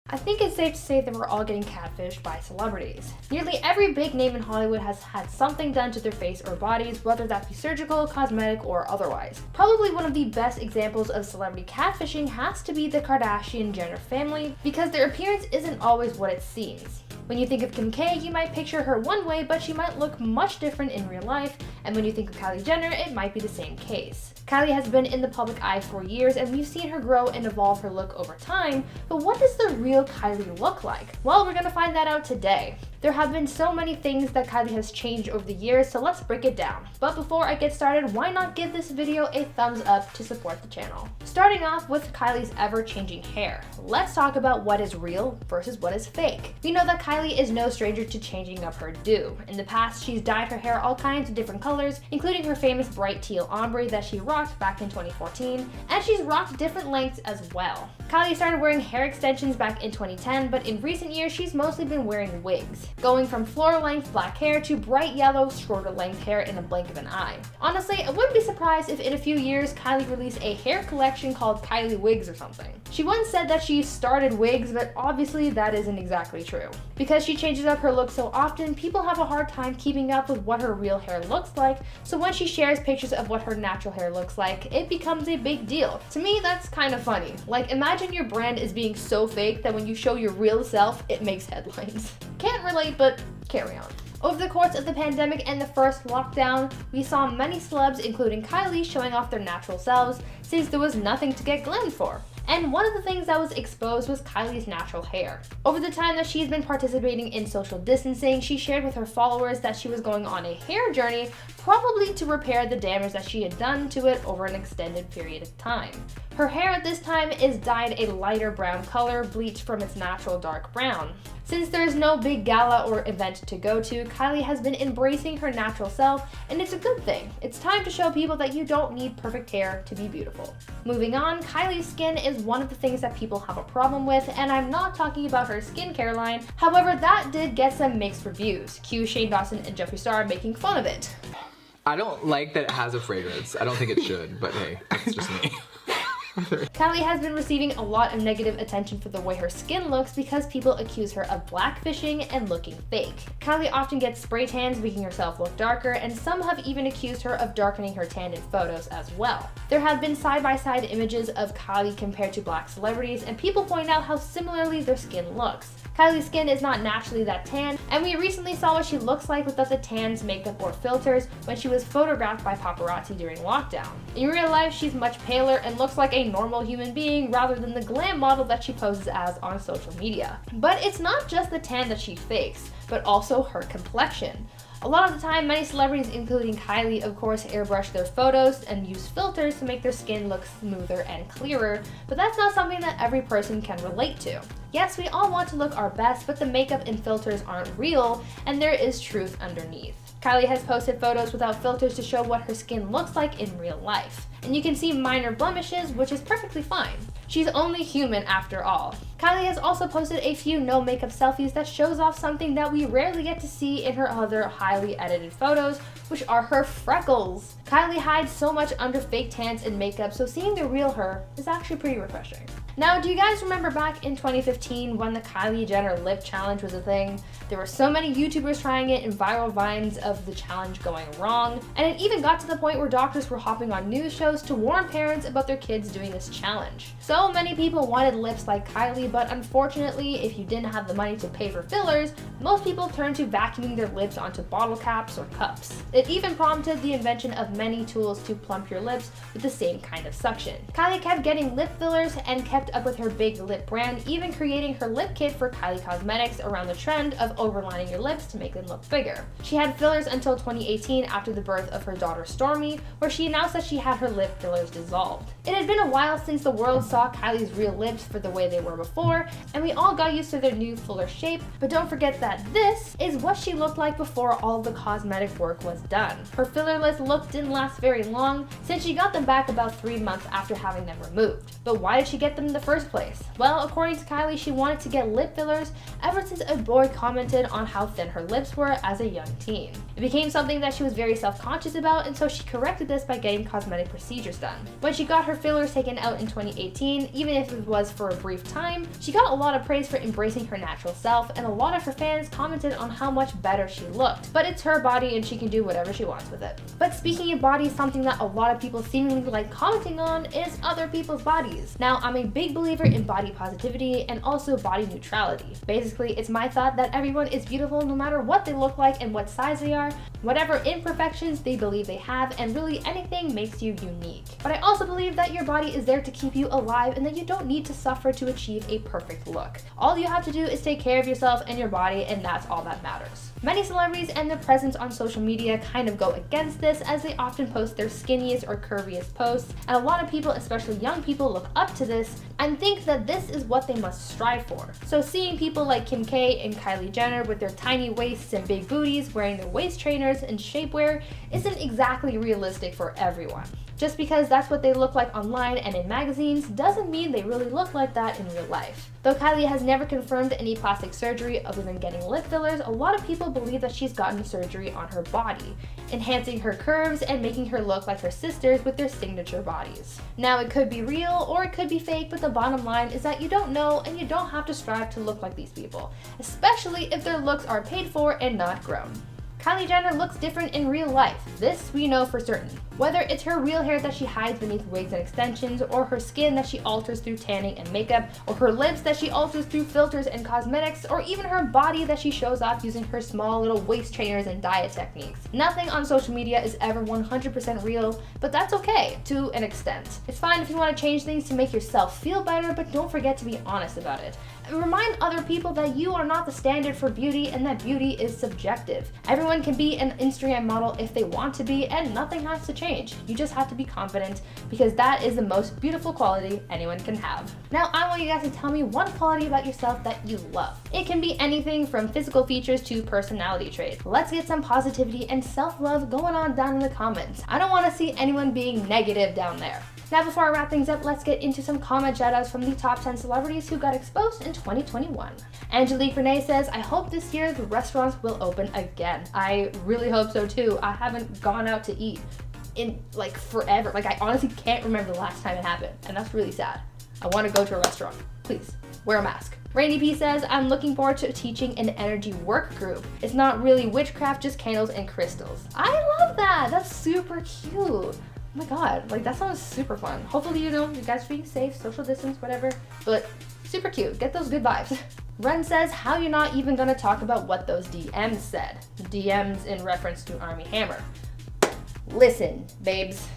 I think it's safe to say that we're all getting catfished by celebrities. Nearly every big name in Hollywood has had something done to their face or bodies, whether that be surgical, cosmetic, or otherwise. Probably one of the best examples of celebrity catfishing has to be the Kardashian-Jenner family, because their appearance isn't always what it seems. When you think of Kim K, you might picture her one way, but she might look much different in real life, and when you think of Kylie Jenner, it might be the same case. Kylie has been in the public eye for years, and we've seen her grow and evolve her look over time, but what does the real Kylie look like? Well, we're gonna find that out today. There have been so many things that Kylie has changed over the years, so let's break it down. But before I get started, why not give this video a thumbs up to support the channel? Starting off with Kylie's ever-changing hair. Let's talk about what is real versus what is fake. We know that Kylie is no stranger to changing up her do. In the past, she's dyed her hair all kinds of different colors, including her famous bright teal ombre that she rocked back in 2014, and she's rocked different lengths as well. Kylie started wearing hair extensions back in 2010, but in recent years, she's mostly been wearing wigs, going from floor-length black hair to bright yellow, shorter-length hair in a blink of an eye. Honestly, I wouldn't be surprised if in a few years, Kylie released a hair collection called Kylie Wigs or something. She once said that she started wigs, but obviously that isn't exactly true. Because she changes up her look so often, people have a hard time keeping up with what her real hair looks like, so when she shares pictures of what her natural hair looks like, it becomes a big deal. To me, that's kind of funny. Like, imagine your brand is being so fake that when you show your real self, it makes headlines. Can't relate, but carry on. Over the course of the pandemic and the first lockdown, we saw many celebs, including Kylie, showing off their natural selves since there was nothing to get glammed for. And one of the things that was exposed was Kylie's natural hair. Over the time that she's been participating in social distancing, she shared with her followers that she was going on a hair journey, probably to repair the damage that she had done to it over an extended period of time. Her hair at this time is dyed a lighter brown color, bleached from its natural dark brown. Since there is no big gala or event to go to, Kylie has been embracing her natural self, and it's a good thing. It's time to show people that you don't need perfect hair to be beautiful. Moving on, Kylie's skin is one of the things that people have a problem with, and I'm not talking about her skincare line. However, that did get some mixed reviews. Cue Shane Dawson and Jeffree Star making fun of it. I don't like that it has a fragrance. I don't think it should, but hey, that's just me. Kylie has been receiving a lot of negative attention for the way her skin looks because people accuse her of blackfishing and looking fake. Kylie often gets spray tans, making herself look darker, and some have even accused her of darkening her tan in photos as well. There have been side-by-side images of Kylie compared to black celebrities, and people point out how similarly their skin looks. Kylie's skin is not naturally that tan, and we recently saw what she looks like without the tans, makeup, or filters when she was photographed by paparazzi during lockdown. In real life, she's much paler and looks like a normal human being rather than the glam model that she poses as on social media. But it's not just the tan that she fakes, but also her complexion. A lot of the time, many celebrities, including Kylie, of course, airbrush their photos and use filters to make their skin look smoother and clearer, but that's not something that every person can relate to. Yes, we all want to look our best, but the makeup and filters aren't real, and there is truth underneath. Kylie has posted photos without filters to show what her skin looks like in real life. And you can see minor blemishes, which is perfectly fine. She's only human after all. Kylie has also posted a few no makeup selfies that shows off something that we rarely get to see in her other highly edited photos, which are her freckles. Kylie hides so much under fake tans and makeup, so seeing the real her is actually pretty refreshing. Now, do you guys remember back in 2015 when the Kylie Jenner lip challenge was a thing? There were so many YouTubers trying it and viral vines of the challenge going wrong, and it even got to the point where doctors were hopping on news shows to warn parents about their kids doing this challenge. So many people wanted lips like Kylie, but unfortunately, if you didn't have the money to pay for fillers, most people turned to vacuuming their lips onto bottle caps or cups. It even prompted the invention of many tools to plump your lips with the same kind of suction. Kylie kept getting lip fillers and kept up with her big lip brand, even creating her lip kit for Kylie Cosmetics around the trend of overlining your lips to make them look bigger. She had fillers until 2018 after the birth of her daughter Stormi, where she announced that she had her lip fillers dissolved. It had been a while since the world saw Kylie's real lips for the way they were before, and we all got used to their new fuller shape, but don't forget that this is what she looked like before all of the cosmetic work was done. Her fillerless look didn't last very long, since she got them back about 3 months after having them removed. But why did she get them in the first place? Well, according to Kylie, she wanted to get lip fillers ever since a boy commented on how thin her lips were as a young teen. It became something that she was very self-conscious about, and so she corrected this by getting cosmetic procedures done. When she got her fillers taken out in 2018, even if it was for a brief time, she got a lot of praise for embracing her natural self, and a lot of her fans commented on how much better she looked. But it's her body and she can do whatever she wants with it. But speaking of bodies, something that a lot of people seemingly like commenting on is other people's bodies. Now, I'm a big believer in body positivity and also body neutrality. Basically, it's my thought that everyone is beautiful no matter what they look like and what size they are, whatever imperfections they believe they have, and really anything makes you unique. But I also believe that your body is there to keep you alive and that you don't need to suffer to achieve a perfect look. All you have to do is take care of yourself and your body, and that's all that matters. Many celebrities and their presence on social media kind of go against this, as they often post their skinniest or curviest posts, and a lot of people, especially young people, look up to this and think that this is what they must strive for. So seeing people like Kim K and Kylie Jenner with their tiny waists and big booties wearing their waist trainers and shapewear isn't exactly realistic for everyone. Just because that's what they look like online and in magazines doesn't mean they really look like that in real life. Though Kylie has never confirmed any plastic surgery other than getting lip fillers, a lot of people believe that she's gotten surgery on her body, enhancing her curves and making her look like her sisters with their signature bodies. Now, it could be real or it could be fake, but the bottom line is that you don't know and you don't have to strive to look like these people, especially if their looks are paid for and not grown. Kylie Jenner looks different in real life. This we know for certain. Whether it's her real hair that she hides beneath wigs and extensions, or her skin that she alters through tanning and makeup, or her lips that she alters through filters and cosmetics, or even her body that she shows off using her small little waist trainers and diet techniques. Nothing on social media is ever 100% real, but that's okay, to an extent. It's fine if you want to change things to make yourself feel better, but don't forget to be honest about it. And remind other people that you are not the standard for beauty and that beauty is subjective. Everyone can be an Instagram model if they want to be, and nothing has to change. You just have to be confident, because that is the most beautiful quality anyone can have. Now, I want you guys to tell me one quality about yourself that you love. It can be anything from physical features to personality traits. Let's get some positivity and self-love going on down in the comments. I don't want to see anyone being negative down there. Now, before I wrap things up, let's get into some comment shoutouts from the top 10 celebrities who got exposed in 2021. Angelique Renee says, I hope this year the restaurants will open again. I really hope so too. I haven't gone out to eat in like forever. Like, I honestly can't remember the last time it happened, and that's really sad. I want to go to a restaurant. Please, wear a mask. Rainy P says, I'm looking forward to teaching an energy work group. It's not really witchcraft, just candles and crystals. I love that. That's super cute. Oh my god, like that sounds super fun. Hopefully, you guys are being safe, social distance, whatever, but super cute. Get those good vibes. Ren says, how you not even gonna talk about what those DMs said? DMs in reference to Armie Hammer. Listen, babes,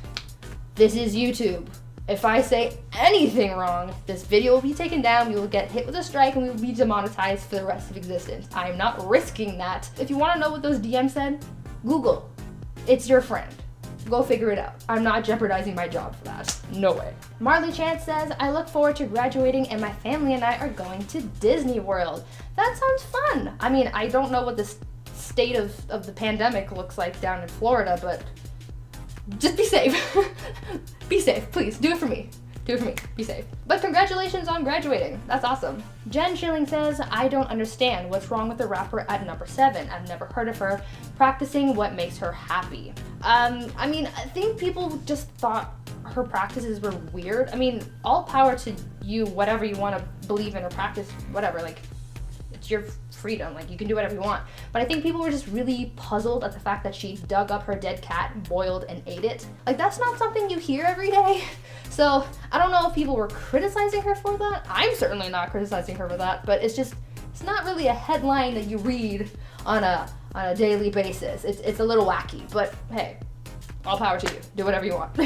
this is YouTube. If I say anything wrong, this video will be taken down, we will get hit with a strike, and we will be demonetized for the rest of existence. I am not risking that. If you wanna know what those DMs said, Google. It's your friend. Go figure it out. I'm not jeopardizing my job for that. No way. Marley Chance says, I look forward to graduating and my family and I are going to Disney World. That sounds fun. I mean, I don't know what the state of the pandemic looks like down in Florida, but just be safe. Be safe, please. Do it for me. Do it for me. Be safe. But congratulations on graduating. That's awesome. Jen Schilling says, I don't understand what's wrong with the rapper at number 7. I've never heard of her practicing what makes her happy. I mean, I think people just thought her practices were weird. I mean, all power to you, whatever you want to believe in or practice, whatever, like, it's your freedom, like, you can do whatever you want. But I think people were just really puzzled at the fact that she dug up her dead cat, boiled and ate it. Like, that's not something you hear every day. So, I don't know if people were criticizing her for that. I'm certainly not criticizing her for that, but it's not really a headline that you read on a daily basis. It's a little wacky, but hey, all power to you. Do whatever you want.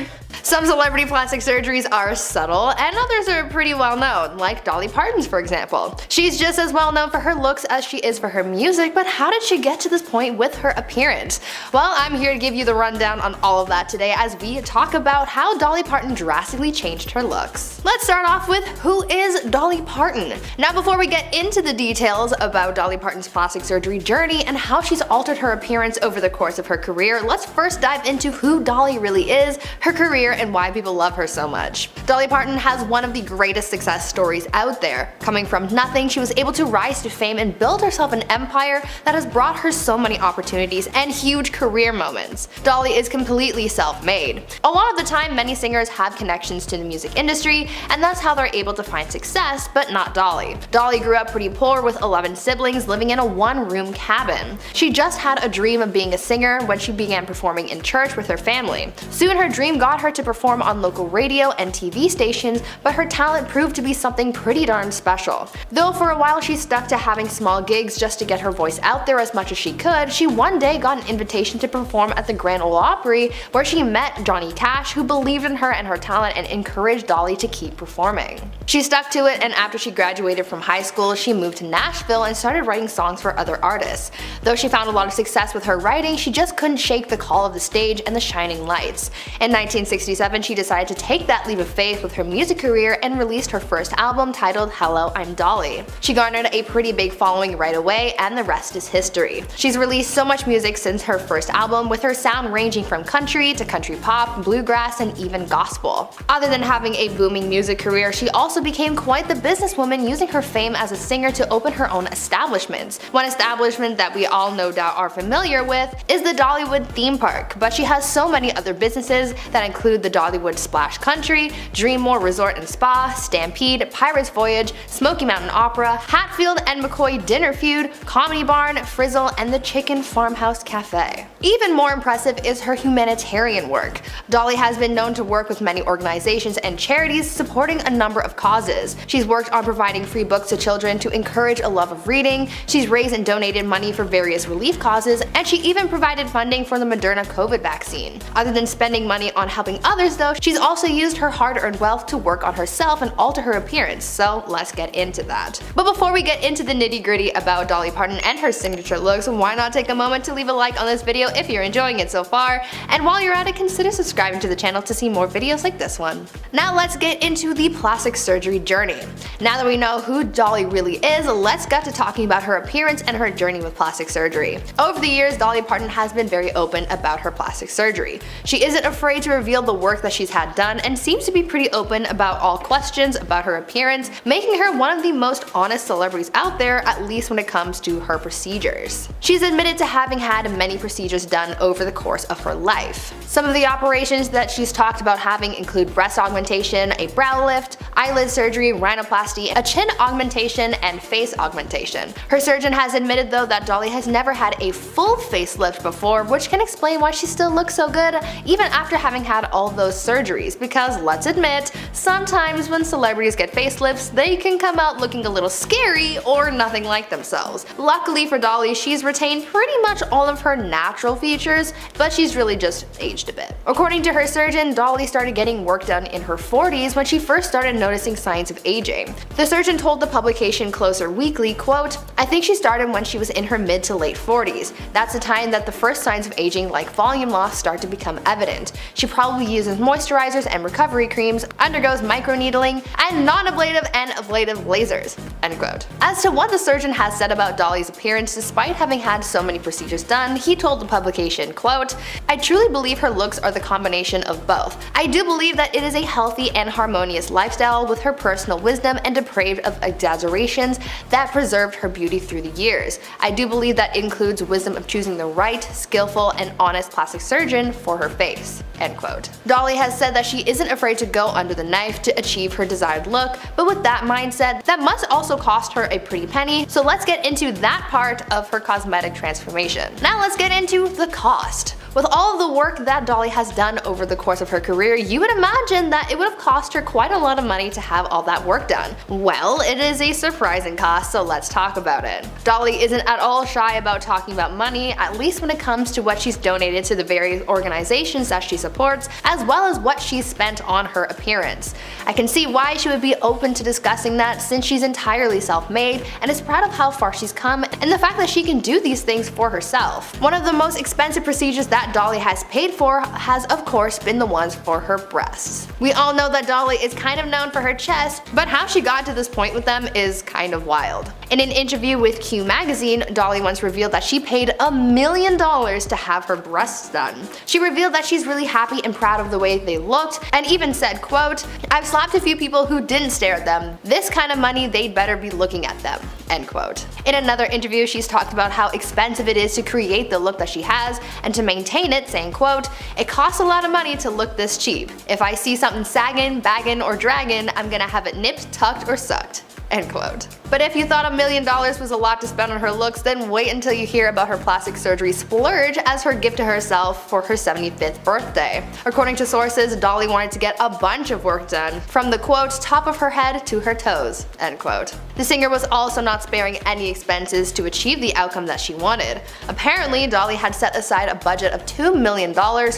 Some celebrity plastic surgeries are subtle, and others are pretty well known, like Dolly Parton's, for example. She's just as well known for her looks as she is for her music, but how did she get to this point with her appearance? Well, I'm here to give you the rundown on all of that today as we talk about how Dolly Parton drastically changed her looks. Let's start off with, who is Dolly Parton? Now, before we get into the details about Dolly Parton's plastic surgery journey and how she's altered her appearance over the course of her career, let's first dive into who Dolly really is, her career, and why people love her so much. Dolly Parton has one of the greatest success stories out there. Coming from nothing, she was able to rise to fame and build herself an empire that has brought her so many opportunities and huge career moments. Dolly is completely self-made. A lot of the time, many singers have connections to the music industry, and that's how they're able to find success, but not Dolly. Dolly grew up pretty poor with 11 siblings living in a one-room cabin. She just had a dream of being a singer when she began performing in church with her family. Soon her dream got her to perform on local radio and TV stations, but her talent proved to be something pretty darn special. Though for a while she stuck to having small gigs just to get her voice out there as much as she could, she one day got an invitation to perform at the Grand Ole Opry, where she met Johnny Cash, who believed in her and her talent and encouraged Dolly to keep performing. She stuck to it, and after she graduated from high school, she moved to Nashville and started writing songs for other artists. Though she found a lot of success with her writing, she just couldn't shake the call of the stage and the shining lights. In 1967, she decided to take that leap of faith with her music career and released her first album titled Hello, I'm Dolly. She garnered a pretty big following right away, and the rest is history. She's released so much music since her first album, with her sound ranging from country to country pop, bluegrass, and even gospel. Other than having a booming music career, she also became quite the businesswoman, using her fame as a singer to open her own establishments. One establishment that we all no doubt are familiar with is the Dollywood theme park, but she has so many other businesses that include the Dollywood Splash Country, Dreammore Resort and Spa, Stampede, Pirates Voyage, Smoky Mountain Opera, Hatfield and McCoy Dinner Feud, Comedy Barn, Frizzle, and the Chicken Farmhouse Cafe. Even more impressive is her humanitarian work. Dolly has been known to work with many organizations and charities supporting a number of causes. She's worked on providing free books to children to encourage a love of reading, she's raised and donated money for various relief causes, and she even provided funding for the Moderna COVID vaccine. Other than spending money on helping others though, she's also used her hard-earned wealth to work on herself and alter her appearance, so let's get into that. But before we get into the nitty-gritty about Dolly Parton and her signature looks, why not take a moment to leave a like on this video if you're enjoying it so far, and while you're at it, consider subscribing to the channel to see more videos like this one. Now let's get into the plastic surgery journey. Now that we know who Dolly really is, let's get to talking about her appearance and her journey with plastic surgery. Over the years, Dolly Parton has been very open about her plastic surgery. She isn't afraid to reveal the work that she's had done and seems to be pretty open about all questions about her appearance, making her one of the most honest celebrities out there, at least when it comes to her procedures. She's admitted to having had many procedures done over the course of her life. Some of the operations that she's talked about having include breast augmentation, a brow lift, eyelid surgery, rhinoplasty, a chin augmentation, and face augmentation. Her surgeon has admitted though that Dolly has never had a full facelift before, which can explain why she still looks so good even after having had all those surgeries, because let's admit, sometimes when celebrities get facelifts, they can come out looking a little scary or nothing like themselves. Luckily for Dolly, she's retained pretty much all of her natural features, but she's really just aged a bit. According to her surgeon, Dolly started getting work done in her 40s when she first started noticing signs of aging. The surgeon told the publication Closer Weekly, quote, "I think she started when she was in her mid to late 40s. That's the time that the first signs of aging like volume loss start to become evident. She probably uses moisturizers and recovery creams, undergoes microneedling, and non-ablative and ablative lasers." End quote. As to what the surgeon has said about Dolly's appearance despite having had so many procedures done, he told the publication, quote, "I truly believe her looks are the combination of both. I do believe that it is a healthy and harmonious lifestyle with her personal wisdom and depraved of exaggerations that preserved her beauty through the years. I do believe that includes wisdom of choosing the right, skillful, and honest plastic surgeon for her face." End quote. Dolly has said that she isn't afraid to go under the knife to achieve her desired look, but with that mindset, that must also cost her a pretty penny, so let's get into that part of her cosmetic transformation. Now let's get into the cost. With all of the work that Dolly has done over the course of her career, you would imagine that it would have cost her quite a lot of money to have all that work done. Well, it is a surprising cost, so let's talk about it. Dolly isn't at all shy about talking about money, at least when it comes to what she's donated to the various organizations that she supports, as well as what she's spent on her appearance. I can see why she would be open to discussing that, since she's entirely self-made and is proud of how far she's come and the fact that she can do these things for herself. One of the most expensive procedures that that Dolly has paid for has of course been the ones for her breasts. We all know that Dolly is kind of known for her chest, but how she got to this point with them is kind of wild. In an interview with Q magazine, Dolly once revealed that she paid $1 million to have her breasts done. She revealed that she's really happy and proud of the way they looked, and even said, quote, "I've slapped a few people who didn't stare at them. This kind of money, they'd better be looking at them." End quote. In another interview, she's talked about how expensive it is to create the look that she has and to maintain it, saying, quote, "It costs a lot of money to look this cheap. If I see something sagging, bagging, or dragging, I'm gonna have it nipped, tucked, or sucked." End quote. But if you thought $1 million was a lot to spend on her looks, then wait until you hear about her plastic surgery splurge as her gift to herself for her 75th birthday. According to sources, Dolly wanted to get a bunch of work done, from the quote, "top of her head to her toes." End quote. The singer was also not sparing any expenses to achieve the outcome that she wanted. Apparently, Dolly had set aside a budget of $2 million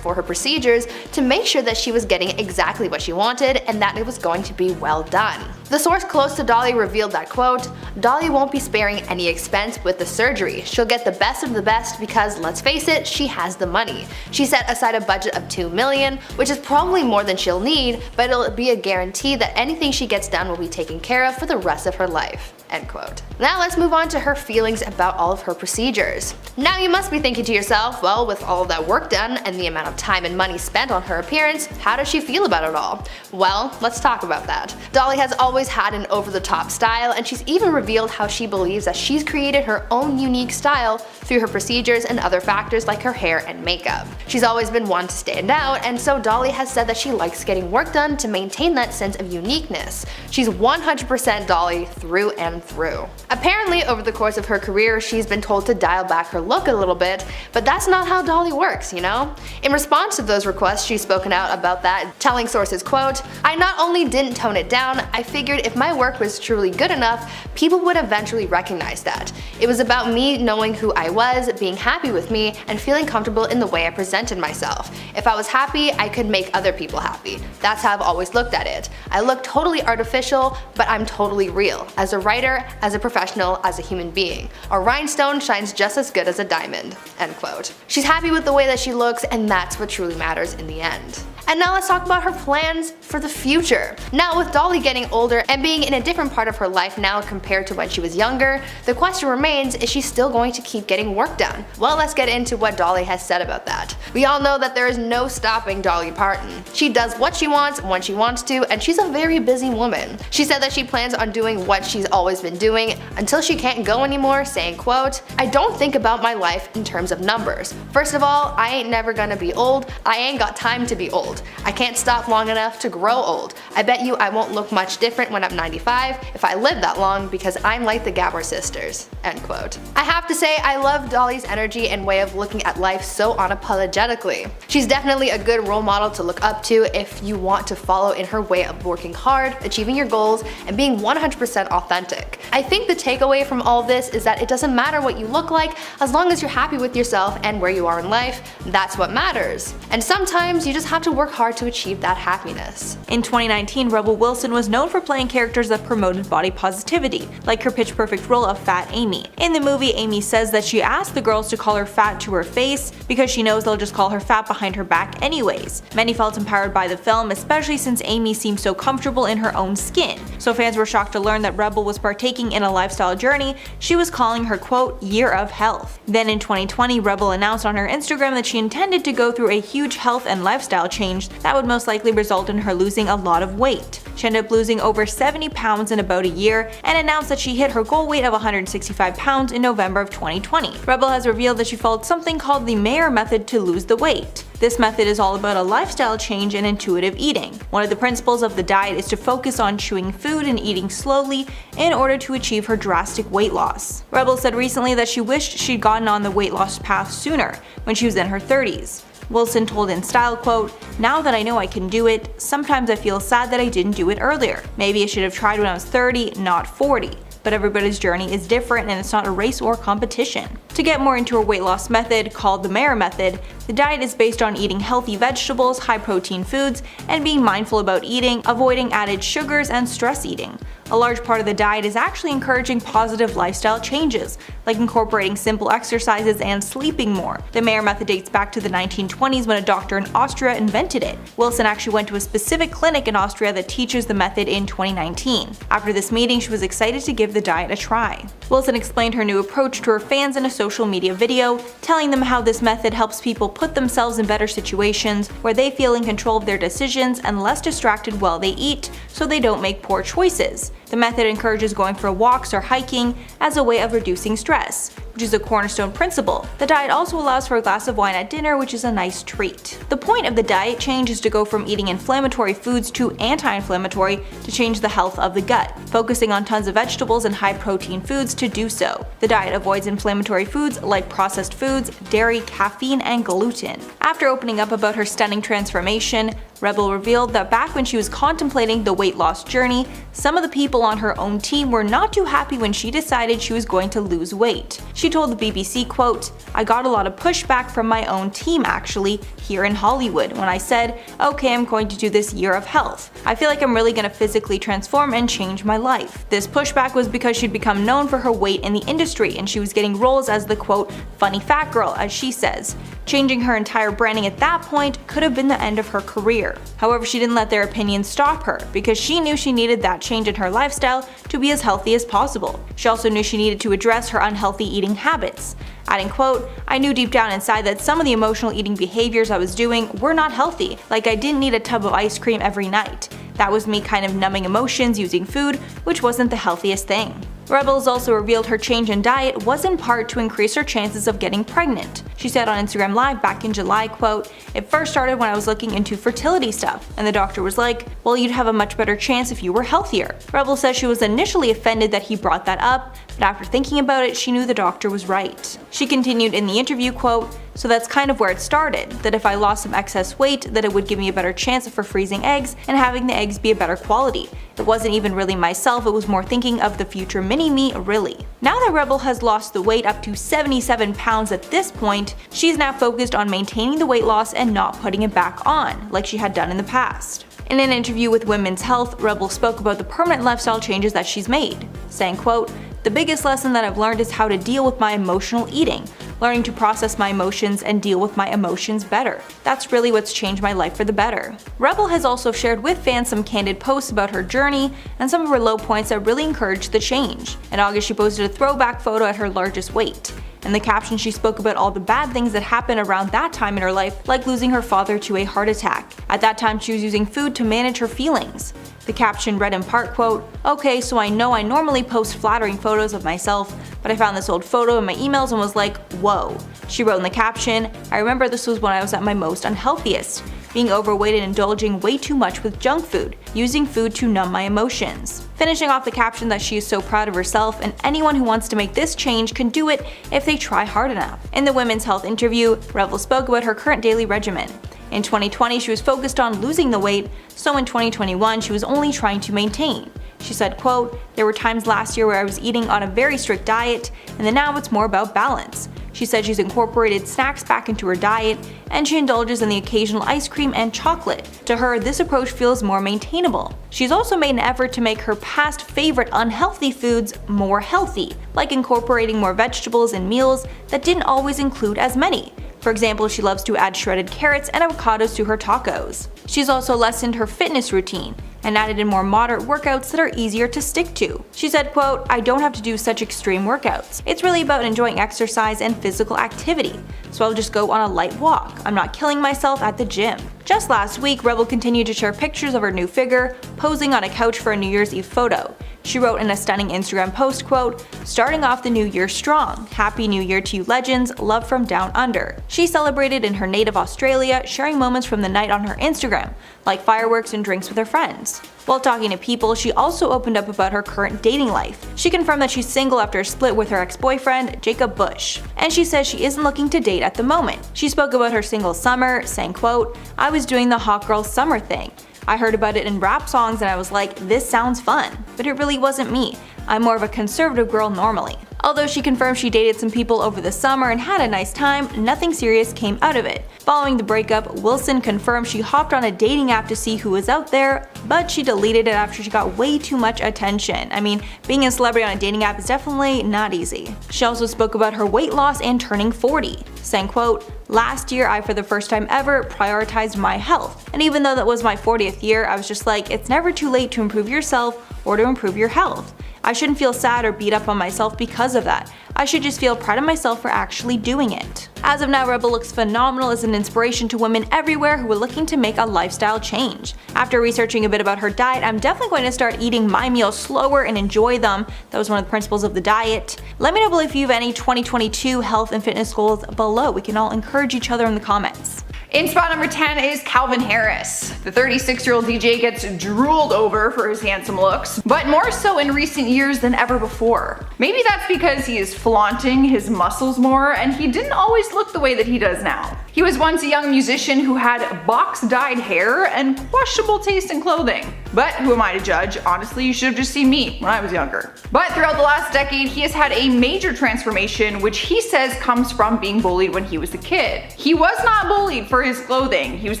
for her procedures to make sure that she was getting exactly what she wanted and that it was going to be well done. The source close to Dolly revealed that, quote, "Dolly won't be sparing any expense with the surgery. She'll get the best of the best because, let's face it, she has the money. She set aside a budget of $2 million, which is probably more than she'll need, but it'll be a guarantee that anything she gets done will be taken care of for the rest of her life." End quote. Now let's move on to her feelings about all of her procedures. Now you must be thinking to yourself, well, with all of that work done and the amount of time and money spent on her appearance, how does she feel about it all? Well, let's talk about that. Dolly has always had an over-the-top style, and she's even revealed how she believes that she's created her own unique style through her procedures and other factors like her hair and makeup. She's always been one to stand out, and so Dolly has said that she likes getting work done to maintain that sense of uniqueness. She's 100% Dolly through and through. Apparently, over the course of her career, she's been told to dial back her look a little bit, but that's not how Dolly works, you know? In response to those requests, she's spoken out about that, telling sources, quote, "I not only didn't tone it down, I figured if my work was truly good enough, people would eventually recognize that. It was about me knowing who I was, being happy with me, and feeling comfortable in the way I presented myself. If I was happy, I could make other people happy. That's how I've always looked at it. I look totally artificial, but I'm totally real. As a writer, as a professional, as a human being. A rhinestone shines just as good as a diamond." End quote. She's happy with the way that she looks, and that's what truly matters in the end. And now let's talk about her plans for the future. Now, with Dolly getting older and being in a different part of her life now compared to when she was younger, the question remains, is she still going to keep getting work done? Well, let's get into what Dolly has said about that. We all know that there is no stopping Dolly Parton. She does what she wants when she wants to, and she's a very busy woman. She said that she plans on doing what she's always been doing until she can't go anymore, saying, quote, "I don't think about my life in terms of numbers. First of all, I ain't never gonna be old. I ain't got time to be old. I can't stop long enough to grow old. I bet you I won't look much different when I'm 95 if I live that long because I'm like the Gabor sisters." End quote. I have to say, I love Dolly's energy and way of looking at life so unapologetically. She's definitely a good role model to look up to if you want to follow in her way of working hard, achieving your goals, and being 100% authentic. I think the takeaway from all this is that it doesn't matter what you look like as long as you're happy with yourself and where you are in life. That's what matters. And sometimes you just have to work hard to achieve that happiness. In 2019, Rebel Wilson was known for playing characters that promoted body positivity, like her Pitch Perfect role of Fat Amy. In the movie, Amy says that she asked the girls to call her fat to her face because she knows they'll just call her fat behind her back anyways. Many felt empowered by the film, especially since Amy seemed so comfortable in her own skin. So fans were shocked to learn that Rebel was partaking in a lifestyle journey she was calling her, quote, "year of health." Then in 2020, Rebel announced on her Instagram that she intended to go through a huge health and lifestyle change that would most likely result in her losing a lot of weight. She ended up losing over 70 pounds in about a year and announced that she hit her goal weight of 165 pounds in November of 2020. Rebel has revealed that she followed something called the Mayer method to lose the weight. This method is all about a lifestyle change and intuitive eating. One of the principles of the diet is to focus on chewing food and eating slowly in order to achieve her drastic weight loss. Rebel said recently that she wished she'd gotten on the weight loss path sooner, when she was in her 30s. Wilson told in style, quote, "Now that I know I can do it, sometimes I feel sad that I didn't do it earlier. Maybe I should have tried when I was 30, not 40. But everybody's journey is different and it's not a race or competition." To get more into her weight loss method, called the Mayer method, the diet is based on eating healthy vegetables, high protein foods, and being mindful about eating, avoiding added sugars, and stress eating. A large part of the diet is actually encouraging positive lifestyle changes, like incorporating simple exercises and sleeping more. The Mayer method dates back to the 1920s when a doctor in Austria invented it. Wilson actually went to a specific clinic in Austria that teaches the method in 2019. After this meeting, she was excited to give the diet a try. Wilson explained her new approach to her fans in a social media video, telling them how this method helps people put themselves in better situations where they feel in control of their decisions and less distracted while they eat, so they don't make poor choices. The method encourages going for walks or hiking as a way of reducing stress, which is a cornerstone principle. The diet also allows for a glass of wine at dinner, which is a nice treat. The point of the diet change is to go from eating inflammatory foods to anti-inflammatory to change the health of the gut, focusing on tons of vegetables and high-protein foods to do so. The diet avoids inflammatory foods like processed foods, dairy, caffeine, and gluten. After opening up about her stunning transformation, Rebel revealed that back when she was contemplating the weight loss journey, some of the people on her own team were not too happy when she decided she was going to lose weight. She told the BBC, quote, "I got a lot of pushback from my own team actually, here in Hollywood, when I said, okay, I'm going to do this year of health. I feel like I'm really going to physically transform and change my life." This pushback was because she'd become known for her weight in the industry and she was getting roles as the quote, funny fat girl, as she says. Changing her entire branding at that point could have been the end of her career. However, she didn't let their opinions stop her, because she knew she needed that change in her lifestyle to be as healthy as possible. She also knew she needed to address her unhealthy eating habits. Adding, quote, "I knew deep down inside that some of the emotional eating behaviors I was doing were not healthy, like I didn't need a tub of ice cream every night. That was me kind of numbing emotions using food, which wasn't the healthiest thing." Rebels also revealed her change in diet was in part to increase her chances of getting pregnant. She said on Instagram Live back in July, quote, "It first started when I was looking into fertility stuff, and the doctor was like, well, you'd have a much better chance if you were healthier." Rebel says she was initially offended that he brought that up, but after thinking about it, she knew the doctor was right. She continued in the interview, quote, "So that's kind of where it started, that if I lost some excess weight, that it would give me a better chance for freezing eggs and having the eggs be a better quality. It wasn't even really myself, it was more thinking of the future mini-me, really." Now that Rebel has lost the weight up to 77 pounds at this point, she's now focused on maintaining the weight loss and not putting it back on, like she had done in the past. In an interview with Women's Health, Rebel spoke about the permanent lifestyle changes that she's made, saying, quote, "The biggest lesson that I've learned is how to deal with my emotional eating, learning to process my emotions and deal with my emotions better. That's really what's changed my life for the better." Rebel has also shared with fans some candid posts about her journey and some of her low points that really encouraged the change. In August, she posted a throwback photo at her largest weight. In the caption, she spoke about all the bad things that happened around that time in her life, like losing her father to a heart attack. At that time, she was using food to manage her feelings. The caption read in part, quote, "Okay, so I know I normally post flattering photos of myself, but I found this old photo in my emails and was like, whoa." She wrote in the caption, "I remember this was when I was at my most unhealthiest, being overweight and indulging way too much with junk food, using food to numb my emotions." Finishing off the caption that she is so proud of herself and anyone who wants to make this change can do it if they try hard enough. In the Women's Health interview, Rebel spoke about her current daily regimen. In 2020, she was focused on losing the weight, so in 2021, she was only trying to maintain. She said, quote, "There were times last year where I was eating on a very strict diet, and then now it's more about balance." She said she's incorporated snacks back into her diet, and she indulges in the occasional ice cream and chocolate. To her, this approach feels more maintainable. She's also made an effort to make her past favorite unhealthy foods more healthy, like incorporating more vegetables in meals that didn't always include as many. For example, she loves to add shredded carrots and avocados to her tacos. She's also lessened her fitness routine and added in more moderate workouts that are easier to stick to. She said, quote, "I don't have to do such extreme workouts. It's really about enjoying exercise and physical activity. So I'll just go on a light walk. I'm not killing myself at the gym." Just last week, Rebel continued to share pictures of her new figure, posing on a couch for a New Year's Eve photo. She wrote in a stunning Instagram post, quote, "Starting off the new year strong. Happy New Year to you legends, love from down under." She celebrated in her native Australia, sharing moments from the night on her Instagram, like fireworks and drinks with her friends. While talking to People, she also opened up about her current dating life. She confirmed that she's single after a split with her ex-boyfriend, Jacob Bush. And she says she isn't looking to date at the moment. She spoke about her single summer, saying, quote, "I was doing the hot girl summer thing. I heard about it in rap songs and I was like, this sounds fun. But it really wasn't me. I'm more of a conservative girl normally. Although she confirmed she dated some people over the summer and had a nice time, nothing serious came out of it. Following the breakup, Wilson confirmed she hopped on a dating app to see who was out there, but she deleted it after she got way too much attention. I mean, being a celebrity on a dating app is definitely not easy. She also spoke about her weight loss and turning 40, saying, quote, "Last year, I for the first time ever prioritized my health. And even though that was my 40th year, I was just like, it's never too late to improve yourself or to improve your health. I shouldn't feel sad or beat up on myself because of that. I should just feel proud of myself for actually doing it." As of now, Rebel looks phenomenal as an inspiration to women everywhere who are looking to make a lifestyle change. After researching a bit about her diet, I'm definitely going to start eating my meals slower and enjoy them. That was one of the principles of the diet. Let me know below if you have any 2022 health and fitness goals below. We can all encourage each other in the comments. In spot number 10 is Calvin Harris. The 36-year-old DJ gets drooled over for his handsome looks, but more so in recent years than ever before. Maybe that's because he is flaunting his muscles more and he didn't always look the way that he does now. He was once a young musician who had box-dyed hair and questionable taste in clothing. But who am I to judge? Honestly, you should have just seen me when I was younger. But throughout the last decade, he has had a major transformation, which he says comes from being bullied when he was a kid. He was not bullied for his clothing, he was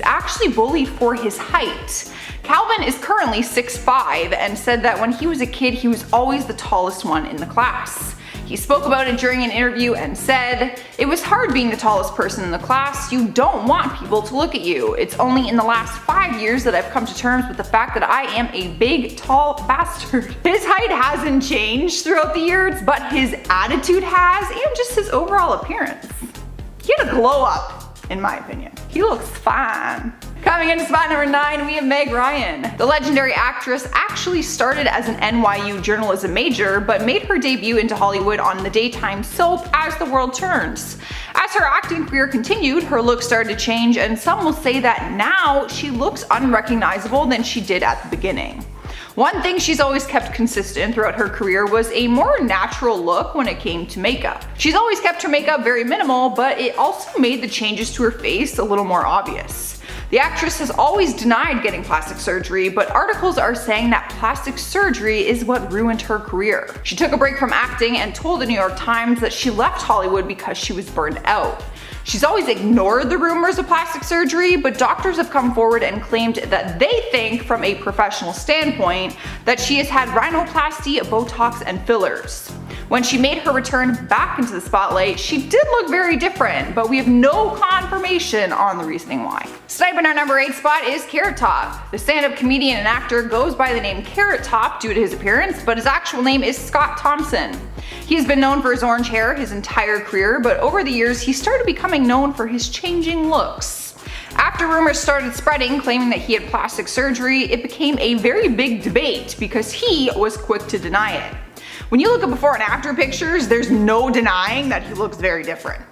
actually bullied for his height. Calvin is currently 6'5" and said that when he was a kid, he was always the tallest one in the class. He spoke about it during an interview and said, "It was hard being the tallest person in the class. You don't want people to look at you. It's only in the last 5 years that I've come to terms with the fact that I am a big, tall bastard." His height hasn't changed throughout the years, but his attitude has, and just his overall appearance. He had a glow up, in my opinion. He looks fine. Coming into spot number 9, we have Meg Ryan. The legendary actress actually started as an NYU journalism major, but made her debut into Hollywood on the daytime soap As the World Turns. As her acting career continued, her look started to change, and some will say that now she looks unrecognizable than she did at the beginning. One thing she's always kept consistent throughout her career was a more natural look when it came to makeup. She's always kept her makeup very minimal, but it also made the changes to her face a little more obvious. The actress has always denied getting plastic surgery, but articles are saying that plastic surgery is what ruined her career. She took a break from acting and told the New York Times that she left Hollywood because she was burned out. She's always ignored the rumors of plastic surgery, but doctors have come forward and claimed that they think, from a professional standpoint, that she has had rhinoplasty, Botox, and fillers. When she made her return back into the spotlight, she did look very different, but we have no confirmation on the reasoning why. Sniping our number 8 spot is Carrot Top. The stand-up comedian and actor goes by the name Carrot Top due to his appearance, but his actual name is Scott Thompson. He has been known for his orange hair his entire career, but over the years he started becoming known for his changing looks. After rumors started spreading claiming that he had plastic surgery, it became a very big debate because he was quick to deny it. When you look at before and after pictures, there's no denying that he looks very different.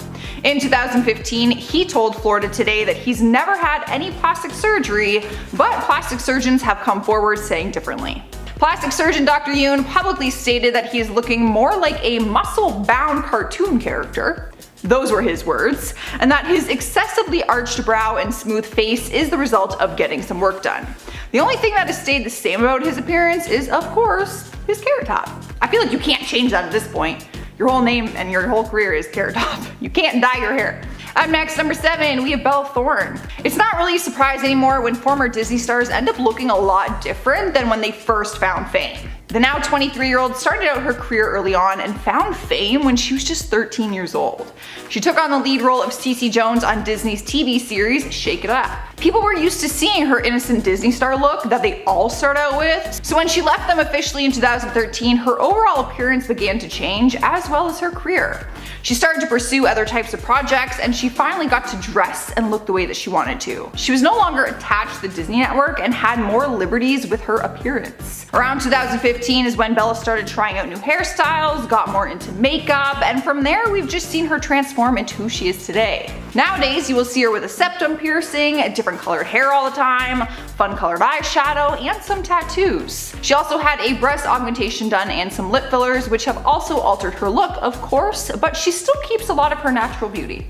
In 2015, he told Florida Today that he's never had any plastic surgery, but plastic surgeons have come forward saying differently. Plastic surgeon Dr. Yoon publicly stated that he is looking more like a muscle-bound cartoon character. Those were his words, and that his excessively arched brow and smooth face is the result of getting some work done. The only thing that has stayed the same about his appearance is, of course, his Carrot Top. I feel like you can't change that at this point. Your whole name and your whole career is Carrot Top. You can't dye your hair. Up next, number 7, we have Belle Thorne. It's not really a surprise anymore when former Disney stars end up looking a lot different than when they first found fame. The now 23-year-old started out her career early on and found fame when she was just 13 years old. She took on the lead role of Cece Jones on Disney's TV series Shake It Up. People were used to seeing her innocent Disney star look that they all start out with, so when she left them officially in 2013, her overall appearance began to change as well as her career. She started to pursue other types of projects, and she finally got to dress and look the way that she wanted to. She was no longer attached to the Disney network and had more liberties with her appearance. Around 2015 is when Bella started trying out new hairstyles, got more into makeup, and from there we've just seen her transform into who she is today. Nowadays you will see her with a septum piercing, different colored hair all the time, fun colored eyeshadow, and some tattoos. She also had a breast augmentation done and some lip fillers, which have also altered her look, of course, but she still keeps a lot of her natural beauty.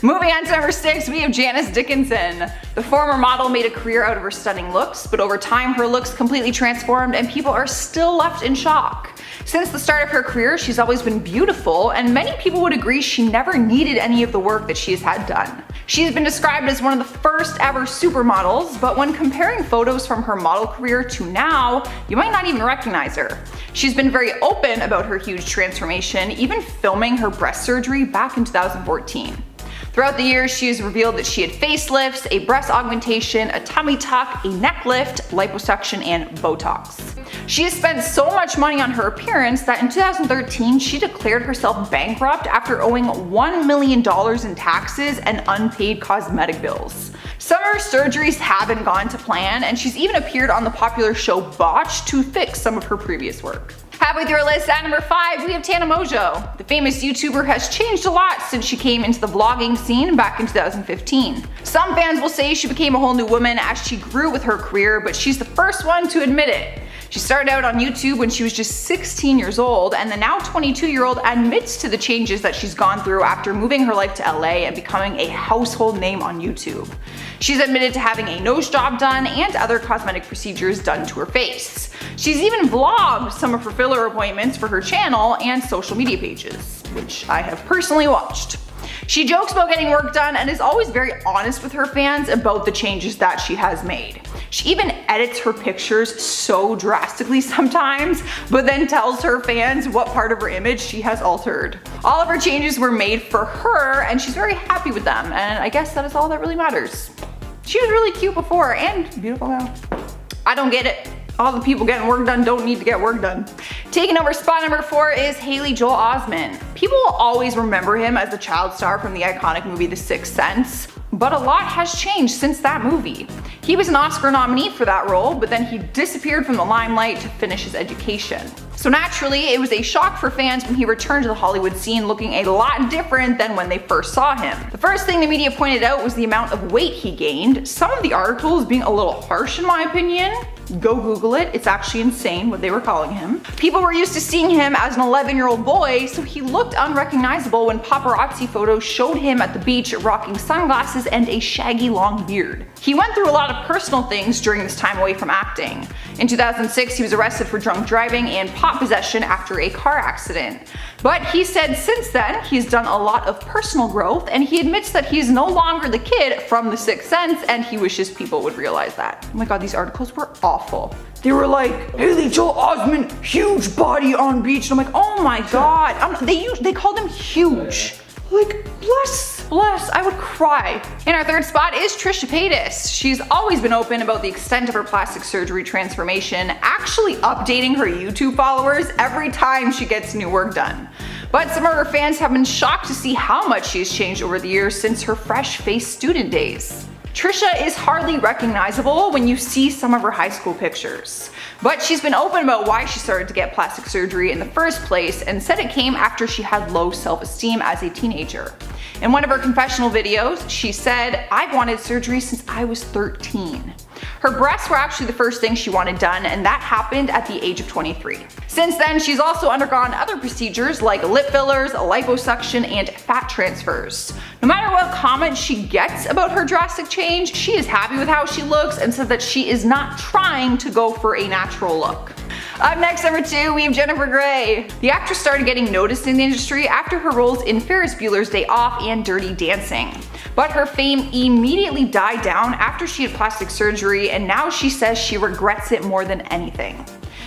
Moving on to number 6, we have Janice Dickinson. The former model made a career out of her stunning looks, but over time her looks completely transformed and people are still left in shock. Since the start of her career, she's always been beautiful, and many people would agree she never needed any of the work that she has had done. She's been described as one of the first ever supermodels, but when comparing photos from her model career to now, you might not even recognize her. She's been very open about her huge transformation, even filming her breast surgery back in 2014. Throughout the years, she has revealed that she had facelifts, a breast augmentation, a tummy tuck, a neck lift, liposuction, and Botox. She has spent so much money on her appearance that in 2013, she declared herself bankrupt after owing $1 million in taxes and unpaid cosmetic bills. Some of her surgeries haven't gone to plan, and she's even appeared on the popular show Botched to fix some of her previous work. Halfway through our list, at number 5, we have Tana Mongeau. The famous YouTuber has changed a lot since she came into the vlogging scene back in 2015. Some fans will say she became a whole new woman as she grew with her career, but she's the first one to admit it. She started out on YouTube when she was just 16 years old, and the now 22-year-old admits to the changes that she's gone through after moving her life to LA and becoming a household name on YouTube. She's admitted to having a nose job done and other cosmetic procedures done to her face. She's even vlogged some of her filler appointments for her channel and social media pages, which I have personally watched. She jokes about getting work done and is always very honest with her fans about the changes that she has made. She even edits her pictures so drastically sometimes, but then tells her fans what part of her image she has altered. All of her changes were made for her, and she's very happy with them, and I guess that is all that really matters. She was really cute before and beautiful now. I don't get it. All the people getting work done don't need to get work done. Taking over spot number 4 is Haley Joel Osment. People will always remember him as the child star from the iconic movie The Sixth Sense, but a lot has changed since that movie. He was an Oscar nominee for that role, but then he disappeared from the limelight to finish his education. So naturally, it was a shock for fans when he returned to the Hollywood scene looking a lot different than when they first saw him. The first thing the media pointed out was the amount of weight he gained, some of the articles being a little harsh in my opinion. Go Google it, it's actually insane what they were calling him. People were used to seeing him as an 11-year-old boy, so he looked unrecognizable when paparazzi photos showed him at the beach rocking sunglasses and a shaggy long beard. He went through a lot of personal things during this time away from acting. In 2006, he was arrested for drunk driving and pot possession after a car accident. But he said since then, he's done a lot of personal growth, and he admits that he's no longer the kid from The Sixth Sense, and he wishes people would realize that. Oh my god, these articles were awful. They were like, Haley Joel Osment, huge body on beach. And I'm like, oh my god. They called him huge. Like, bless, I would cry. In our third spot is Trisha Paytas. She's always been open about the extent of her plastic surgery transformation, actually updating her YouTube followers every time she gets new work done. But some of her fans have been shocked to see how much she's changed over the years since her fresh-faced student days. Trisha is hardly recognizable when you see some of her high school pictures. But she's been open about why she started to get plastic surgery in the first place and said it came after she had low self-esteem as a teenager. In one of her confessional videos, she said, "I've wanted surgery since I was 13. Her breasts were actually the first thing she wanted done, and that happened at the age of 23. Since then, she's also undergone other procedures like lip fillers, liposuction, and fat transfers. No matter what comments she gets about her drastic change, she is happy with how she looks and said that she is not trying to go for a natural look. Up next, number 2, we have Jennifer Grey. The actress started getting noticed in the industry after her roles in Ferris Bueller's Day Off and Dirty Dancing. But her fame immediately died down after she had plastic surgery, and now she says she regrets it more than anything.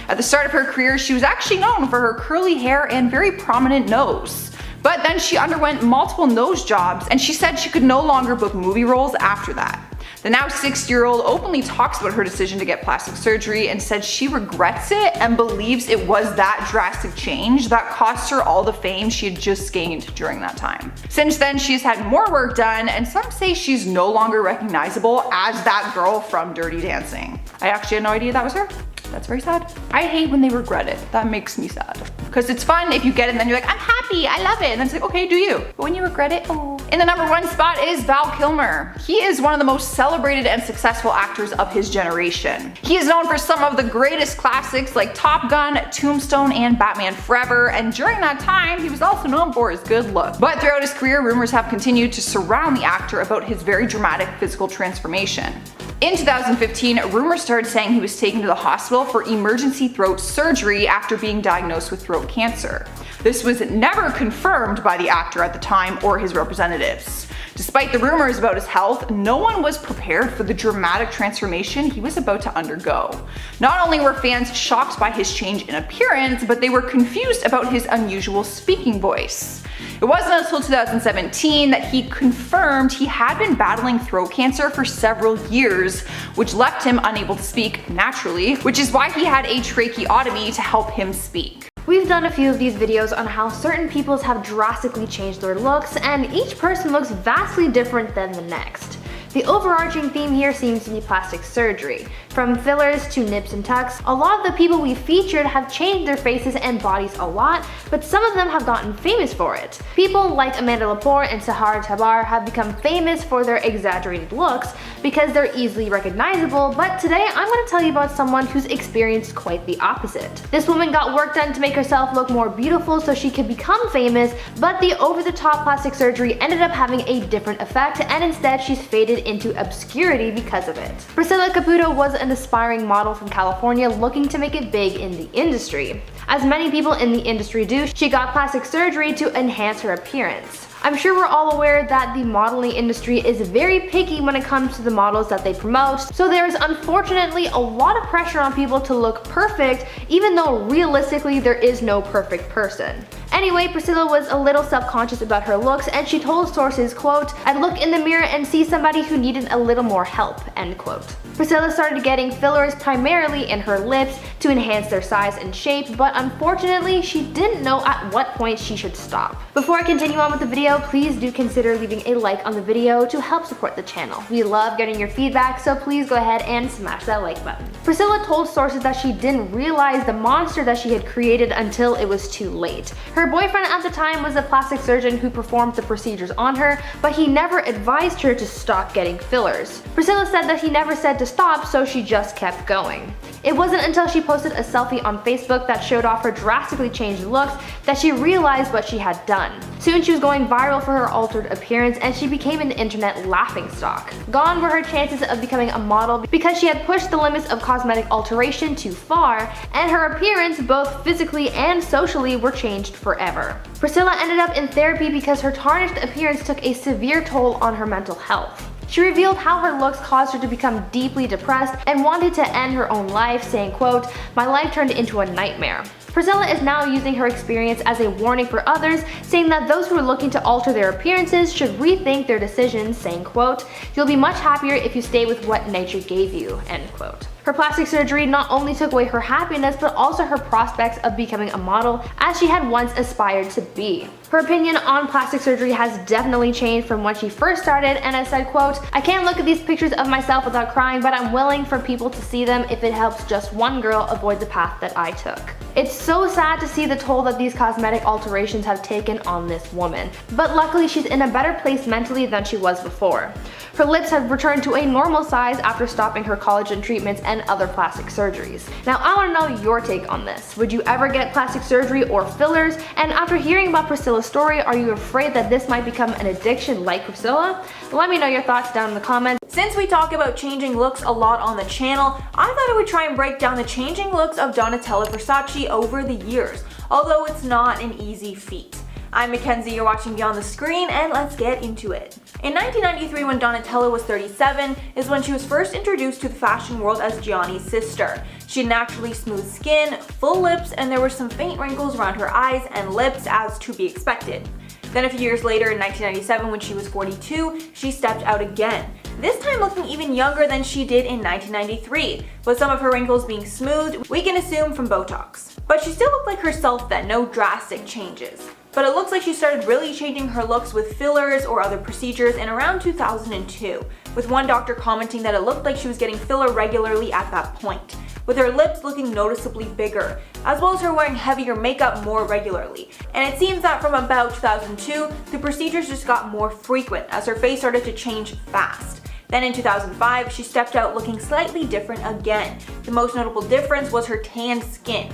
At the start of her career, she was actually known for her curly hair and very prominent nose. But then she underwent multiple nose jobs, and she said she could no longer book movie roles after that. The now 60-year-old openly talks about her decision to get plastic surgery and said she regrets it and believes it was that drastic change that cost her all the fame she had just gained during that time. Since then, she's had more work done, and some say she's no longer recognizable as that girl from Dirty Dancing. I actually had no idea that was her. That's very sad. I hate when they regret it. That makes me sad. Because it's fun if you get it and then you're like, I'm happy, I love it. And then it's like, okay, do you? But when you regret it, oh. In the number 1 spot is Val Kilmer. He is one of the most celebrated and successful actors of his generation. He is known for some of the greatest classics like Top Gun, Tombstone, and Batman Forever. And during that time, he was also known for his good look. But throughout his career, rumors have continued to surround the actor about his very dramatic physical transformation. In 2015, rumors started saying he was taken to the hospital for emergency throat surgery after being diagnosed with throat cancer. This was never confirmed by the actor at the time or his representatives. Despite the rumors about his health, no one was prepared for the dramatic transformation he was about to undergo. Not only were fans shocked by his change in appearance, but they were confused about his unusual speaking voice. It wasn't until 2017 that he confirmed he had been battling throat cancer for several years, which left him unable to speak naturally, which is why he had a tracheotomy to help him speak. We've done a few of these videos on how certain peoples have drastically changed their looks, and each person looks vastly different than the next. The overarching theme here seems to be plastic surgery. From fillers to nips and tucks, a lot of the people we featured have changed their faces and bodies a lot, but some of them have gotten famous for it. People like Amanda Lepore and Sahar Tabar have become famous for their exaggerated looks because they're easily recognizable, but today I'm going to tell you about someone who's experienced quite the opposite. This woman got work done to make herself look more beautiful so she could become famous, but the over-the-top plastic surgery ended up having a different effect, and instead she's faded into obscurity because of it. Priscilla Caputo was an aspiring model from California looking to make it big in the industry. As many people in the industry do, she got plastic surgery to enhance her appearance. I'm sure we're all aware that the modeling industry is very picky when it comes to the models that they promote, so there is unfortunately a lot of pressure on people to look perfect, even though realistically there is no perfect person. Anyway, Priscilla was a little self-conscious about her looks, and she told sources, quote, "I'd look in the mirror and see somebody who needed a little more help," end quote. Priscilla started getting fillers primarily in her lips to enhance their size and shape, but unfortunately she didn't know at what point she should stop. Before I continue on with the video, please do consider leaving a like on the video to help support the channel. We love getting your feedback, so please go ahead and smash that like button. Priscilla told sources that she didn't realize the monster that she had created until it was too late. Her boyfriend at the time was a plastic surgeon who performed the procedures on her, but he never advised her to stop getting fillers. Priscilla said that he never said to stop, so she just kept going. It wasn't until she posted a selfie on Facebook that showed off her drastically changed looks that she realized what she had done. Soon she was going viral for her altered appearance, and she became an internet laughingstock. Gone were her chances of becoming a model because she had pushed the limits of cosmetic alteration too far, and her appearance, both physically and socially, were changed forever. Priscilla ended up in therapy because her tarnished appearance took a severe toll on her mental health. She revealed how her looks caused her to become deeply depressed and wanted to end her own life, saying, quote, "My life turned into a nightmare." Priscilla is now using her experience as a warning for others, saying that those who are looking to alter their appearances should rethink their decisions, saying, quote, "You'll be much happier if you stay with what nature gave you," end quote. Her plastic surgery not only took away her happiness, but also her prospects of becoming a model, as she had once aspired to be. Her opinion on plastic surgery has definitely changed from when she first started, and has said, quote, "I can't look at these pictures of myself without crying, but I'm willing for people to see them if it helps just one girl avoid the path that I took." It's so sad to see the toll that these cosmetic alterations have taken on this woman, but luckily she's in a better place mentally than she was before. Her lips have returned to a normal size after stopping her collagen treatments and other plastic surgeries. Now I want to know your take on this. Would you ever get plastic surgery or fillers? And after hearing about Priscilla's story, are you afraid that this might become an addiction like Priscilla? Let me know your thoughts down in the comments. Since we talk about changing looks a lot on the channel, I thought I would try and break down the changing looks of Donatella Versace over the years, although it's not an easy feat. I'm Mackenzie, you're watching Beyond the Screen, and let's get into it. In 1993, when Donatella was 37, is when she was first introduced to the fashion world as Gianni's sister. She had naturally smooth skin, full lips, and there were some faint wrinkles around her eyes and lips, as to be expected. Then a few years later, in 1997, when she was 42, she stepped out again, this time looking even younger than she did in 1993, with some of her wrinkles being smoothed, we can assume from Botox. But she still looked like herself then, no drastic changes. But it looks like she started really changing her looks with fillers or other procedures in around 2002, with one doctor commenting that it looked like she was getting filler regularly at that point, with her lips looking noticeably bigger, as well as her wearing heavier makeup more regularly. And it seems that from about 2002, the procedures just got more frequent as her face started to change fast. Then in 2005, she stepped out looking slightly different again. The most notable difference was her tanned skin.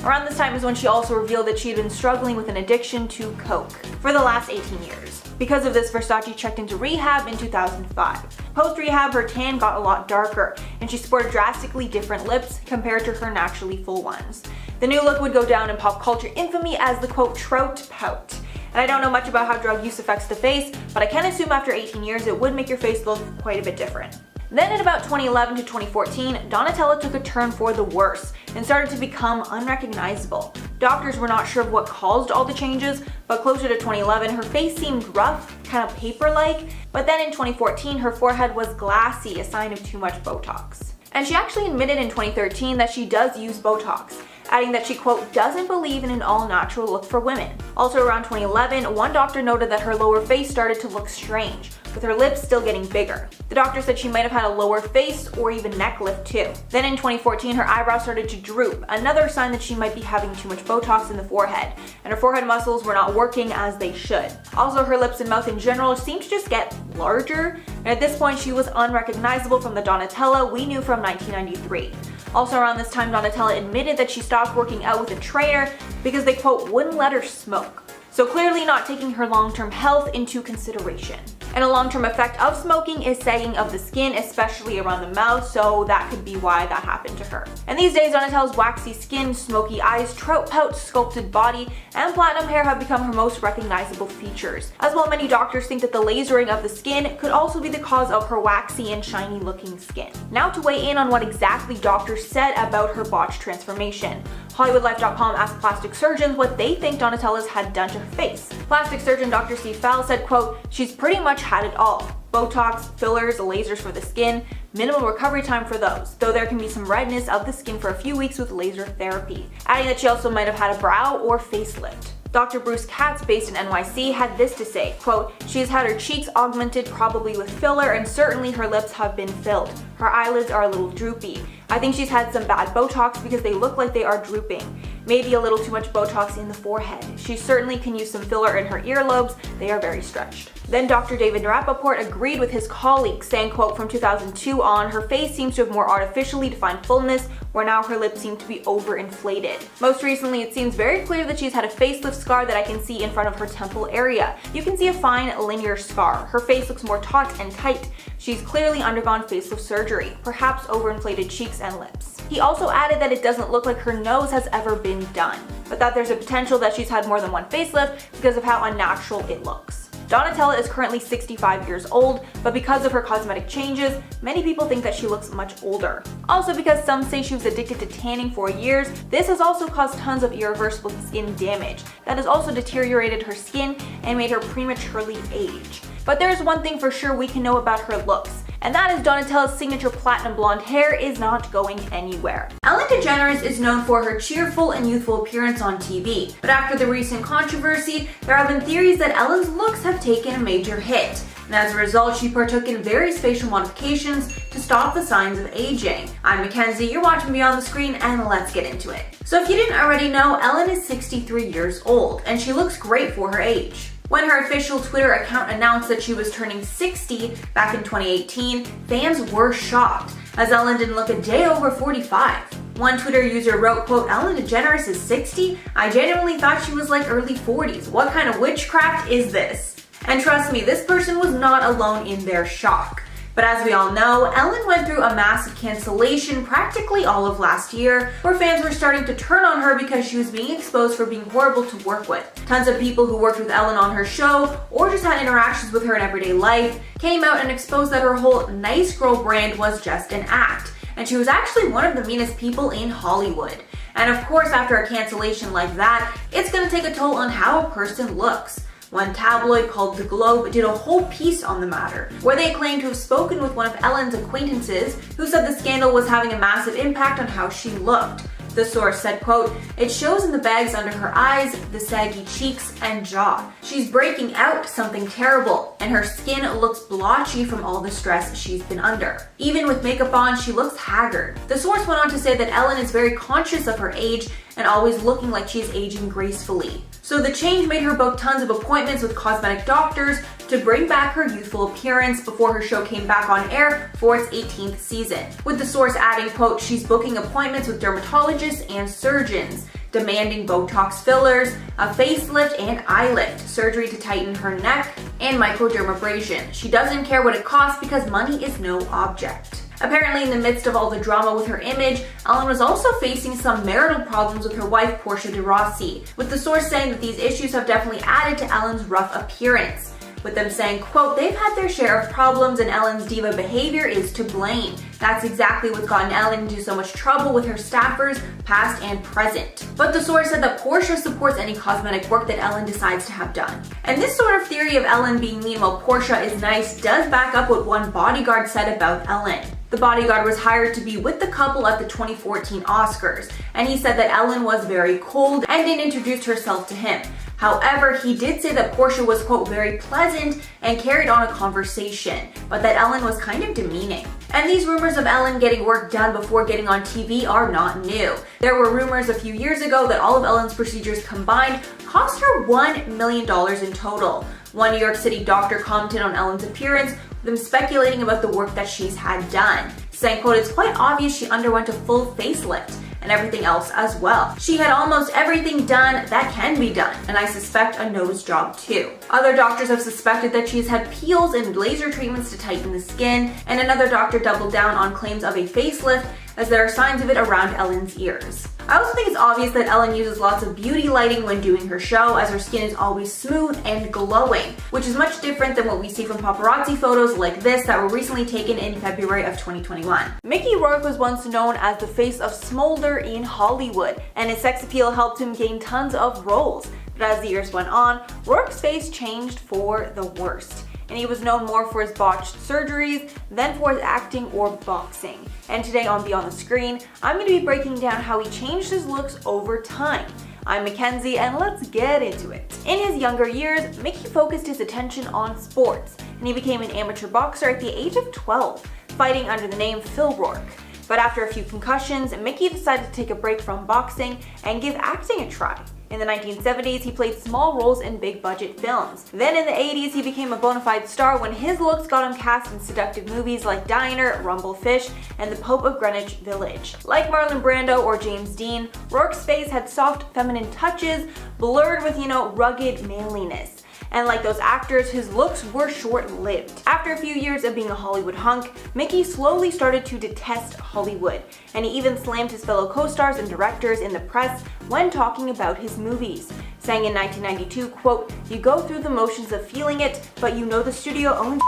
Around this time is when she also revealed that she had been struggling with an addiction to coke for the last 18 years. Because of this, Versace checked into rehab in 2005. Post-rehab, her tan got a lot darker, and she sported drastically different lips compared to her naturally full ones. The new look would go down in pop culture infamy as the quote, trout pout. And I don't know much about how drug use affects the face, but I can assume after 18 years it would make your face look quite a bit different. Then in about 2011 to 2014, Donatella took a turn for the worse and started to become unrecognizable. Doctors were not sure of what caused all the changes, but closer to 2011, her face seemed rough, kind of paper-like, but then in 2014, her forehead was glassy, a sign of too much Botox. And she actually admitted in 2013 that she does use Botox, adding that she, quote, doesn't believe in an all-natural look for women. Also around 2011, one doctor noted that her lower face started to look strange, with her lips still getting bigger. The doctor said she might have had a lower face or even neck lift too. Then in 2014, her eyebrows started to droop, another sign that she might be having too much Botox in the forehead, and her forehead muscles were not working as they should. Also, her lips and mouth in general seemed to just get larger, and at this point she was unrecognizable from the Donatella we knew from 1993. Also around this time, Donatella admitted that she stopped working out with a trainer because they, quote, wouldn't let her smoke. So clearly not taking her long-term health into consideration. And a long-term effect of smoking is sagging of the skin, especially around the mouth, so that could be why that happened to her. And these days, Donatella's waxy skin, smoky eyes, trout pout, sculpted body, and platinum hair have become her most recognizable features. As well, many doctors think that the lasering of the skin could also be the cause of her waxy and shiny looking skin. Now to weigh in on what exactly doctors said about her botched transformation. HollywoodLife.com asked plastic surgeons what they think Donatella's had done to her face. Plastic surgeon Dr. Steve Fowle said, quote, she's pretty much had it all. Botox, fillers, lasers for the skin, minimal recovery time for those, though there can be some redness of the skin for a few weeks with laser therapy. Adding that she also might have had a brow or facelift. Dr. Bruce Katz, based in NYC, had this to say, quote, she has had her cheeks augmented, probably with filler, and certainly her lips have been filled. Her eyelids are a little droopy. I think she's had some bad Botox because they look like they are drooping. Maybe a little too much Botox in the forehead. She certainly can use some filler in her earlobes, they are very stretched. Then Dr. David Rappaport agreed with his colleagues, saying, quote, from 2002 on, her face seems to have more artificially defined fullness, where now her lips seem to be overinflated. Most recently, it seems very clear that she's had a facelift scar that I can see in front of her temple area. You can see a fine linear scar. Her face looks more taut and tight. She's clearly undergone facelift surgery, perhaps overinflated cheeks and lips. He also added that it doesn't look like her nose has ever been done, but that there's a potential that she's had more than one facelift because of how unnatural it looks. Donatella is currently 65 years old, but because of her cosmetic changes, many people think that she looks much older. Also, because some say she was addicted to tanning for years, this has also caused tons of irreversible skin damage that has also deteriorated her skin and made her prematurely age. But there's one thing for sure we can know about her looks, and that is Donatella's signature platinum blonde hair is not going anywhere. Ellen DeGeneres is known for her cheerful and youthful appearance on TV, but after the recent controversy, there have been theories that Ellen's looks have taken a major hit, and as a result, she partook in various facial modifications to stop the signs of aging. I'm Mackenzie, you're watching Beyond the Screen, and let's get into it. So if you didn't already know, Ellen is 63 years old, and she looks great for her age. When her official Twitter account announced that she was turning 60 back in 2018, fans were shocked, as Ellen didn't look a day over 45. One Twitter user wrote, quote, Ellen DeGeneres is 60? I genuinely thought she was like early 40s. What kind of witchcraft is this? And trust me, this person was not alone in their shock. But as we all know, Ellen went through a massive cancellation practically all of last year, where fans were starting to turn on her because she was being exposed for being horrible to work with. Tons of people who worked with Ellen on her show, or just had interactions with her in everyday life, came out and exposed that her whole nice girl brand was just an act, and she was actually one of the meanest people in Hollywood. And of course, after a cancellation like that, it's gonna take a toll on how a person looks. One tabloid called The Globe did a whole piece on the matter, where they claimed to have spoken with one of Ellen's acquaintances who said the scandal was having a massive impact on how she looked. The source said, quote, it shows in the bags under her eyes, the saggy cheeks, and jaw. She's breaking out something terrible, and her skin looks blotchy from all the stress she's been under. Even with makeup on, she looks haggard. The source went on to say that Ellen is very conscious of her age and always looking like she's aging gracefully. So the change made her book tons of appointments with cosmetic doctors to bring back her youthful appearance before her show came back on air for its 18th season. With the source adding, quote, she's booking appointments with dermatologists and surgeons. demanding Botox fillers, a facelift and eye lift, surgery to tighten her neck, and microdermabrasion. She doesn't care what it costs because money is no object. Apparently, in the midst of all the drama with her image, Ellen was also facing some marital problems with her wife, Portia de Rossi, with the source saying that these issues have definitely added to Ellen's rough appearance, with them saying, quote, they've had their share of problems and Ellen's diva behavior is to blame. That's exactly what's gotten Ellen into so much trouble with her staffers, past and present. But the source said that Portia supports any cosmetic work that Ellen decides to have done. And this sort of theory of Ellen being mean while Portia is nice does back up what one bodyguard said about Ellen. The bodyguard was hired to be with the couple at the 2014 Oscars, and he said that Ellen was very cold and didn't introduce herself to him. However, he did say that Portia was, quote, very pleasant and carried on a conversation, but that Ellen was kind of demeaning. And these rumors of Ellen getting work done before getting on TV are not new. There were rumors a few years ago that all of Ellen's procedures combined cost her $1 million in total. One New York City doctor commented on Ellen's appearance, with them speculating about the work that she's had done, saying, quote, it's quite obvious she underwent a full facelift and everything else as well. She had almost everything done that can be done, and I suspect a nose job too. Other doctors have suspected that she's had peels and laser treatments to tighten the skin, and another doctor doubled down on claims of a facelift, as there are signs of it around Ellen's ears. I also think it's obvious that Ellen uses lots of beauty lighting when doing her show, as her skin is always smooth and glowing, which is much different than what we see from paparazzi photos like this that were recently taken in February of 2021. Mickey Rourke was once known as the face of smolder in Hollywood, and his sex appeal helped him gain tons of roles. But as the years went on, Rourke's face changed for the worst, and he was known more for his botched surgeries than for his acting or boxing. And today on Beyond the Screen, I'm going to be breaking down how he changed his looks over time. I'm Mackenzie, and let's get into it. In his younger years, Mickey focused his attention on sports, and he became an amateur boxer at the age of 12, fighting under the name Phil Rourke. But after a few concussions, Mickey decided to take a break from boxing and give acting a try. In the 1970s, he played small roles in big-budget films. Then in the 80s, he became a bona fide star when his looks got him cast in seductive movies like Diner, Rumblefish, and The Pope of Greenwich Village. Like Marlon Brando or James Dean, Rourke's face had soft feminine touches, blurred with, rugged manliness. And like those actors, his looks were short-lived. After a few years of being a Hollywood hunk, Mickey slowly started to detest Hollywood, and he even slammed his fellow co-stars and directors in the press when talking about his movies, saying in 1992, quote, you go through the motions of feeling it, but you know the studio owns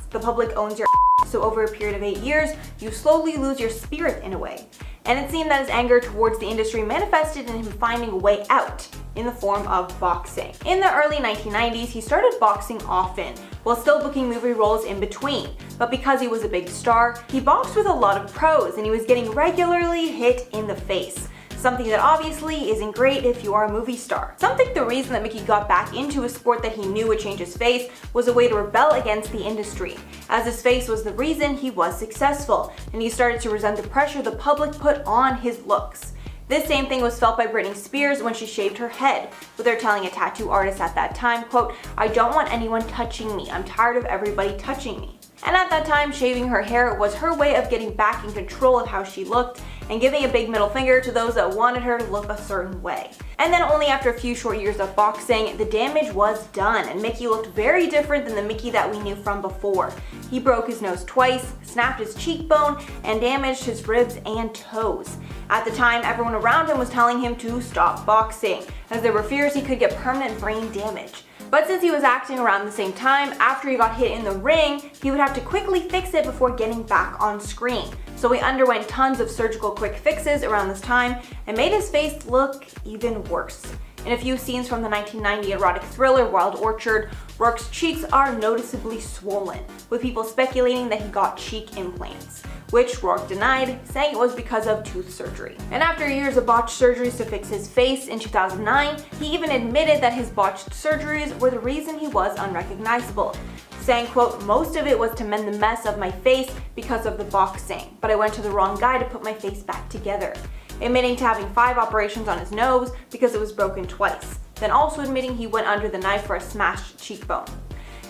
the public owns your so over a period of 8 years, you slowly lose your spirit in a way. And it seemed that his anger towards the industry manifested in him finding a way out in the form of boxing. In the early 1990s, he started boxing often, while still booking movie roles in between. But because he was a big star, he boxed with a lot of pros, and he was getting regularly hit in the face. Something that obviously isn't great if you are a movie star. Some think the reason that Mickey got back into a sport that he knew would change his face was a way to rebel against the industry, as his face was the reason he was successful, and he started to resent the pressure the public put on his looks. This same thing was felt by Britney Spears when she shaved her head, with her telling a tattoo artist at that time, quote, I don't want anyone touching me, I'm tired of everybody touching me. And at that time, shaving her hair was her way of getting back in control of how she looked and giving a big middle finger to those that wanted her to look a certain way. And then only after a few short years of boxing, the damage was done, and Mickey looked very different than the Mickey that we knew from before. He broke his nose twice, snapped his cheekbone, and damaged his ribs and toes. At the time, everyone around him was telling him to stop boxing, as there were fears he could get permanent brain damage. But since he was acting around the same time, after he got hit in the ring, he would have to quickly fix it before getting back on screen. So he underwent tons of surgical quick fixes around this time and made his face look even worse. In a few scenes from the 1990 erotic thriller Wild Orchard, Rourke's cheeks are noticeably swollen, with people speculating that he got cheek implants, which Rourke denied, saying it was because of tooth surgery. And after years of botched surgeries to fix his face, in 2009, he even admitted that his botched surgeries were the reason he was unrecognizable, saying, quote, most of it was to mend the mess of my face because of the boxing, but I went to the wrong guy to put my face back together. Admitting to having 5 operations on his nose because it was broken twice, then also admitting he went under the knife for a smashed cheekbone.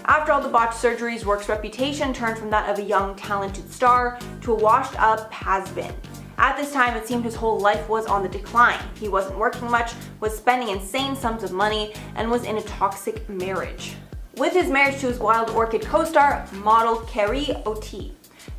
After all the botched surgeries, Rourke's reputation turned from that of a young, talented star to a washed-up has-been. At this time, it seemed his whole life was on the decline. He wasn't working much, was spending insane sums of money, and was in a toxic marriage. With his marriage to his Wild Orchid co-star, model Carrie Ot,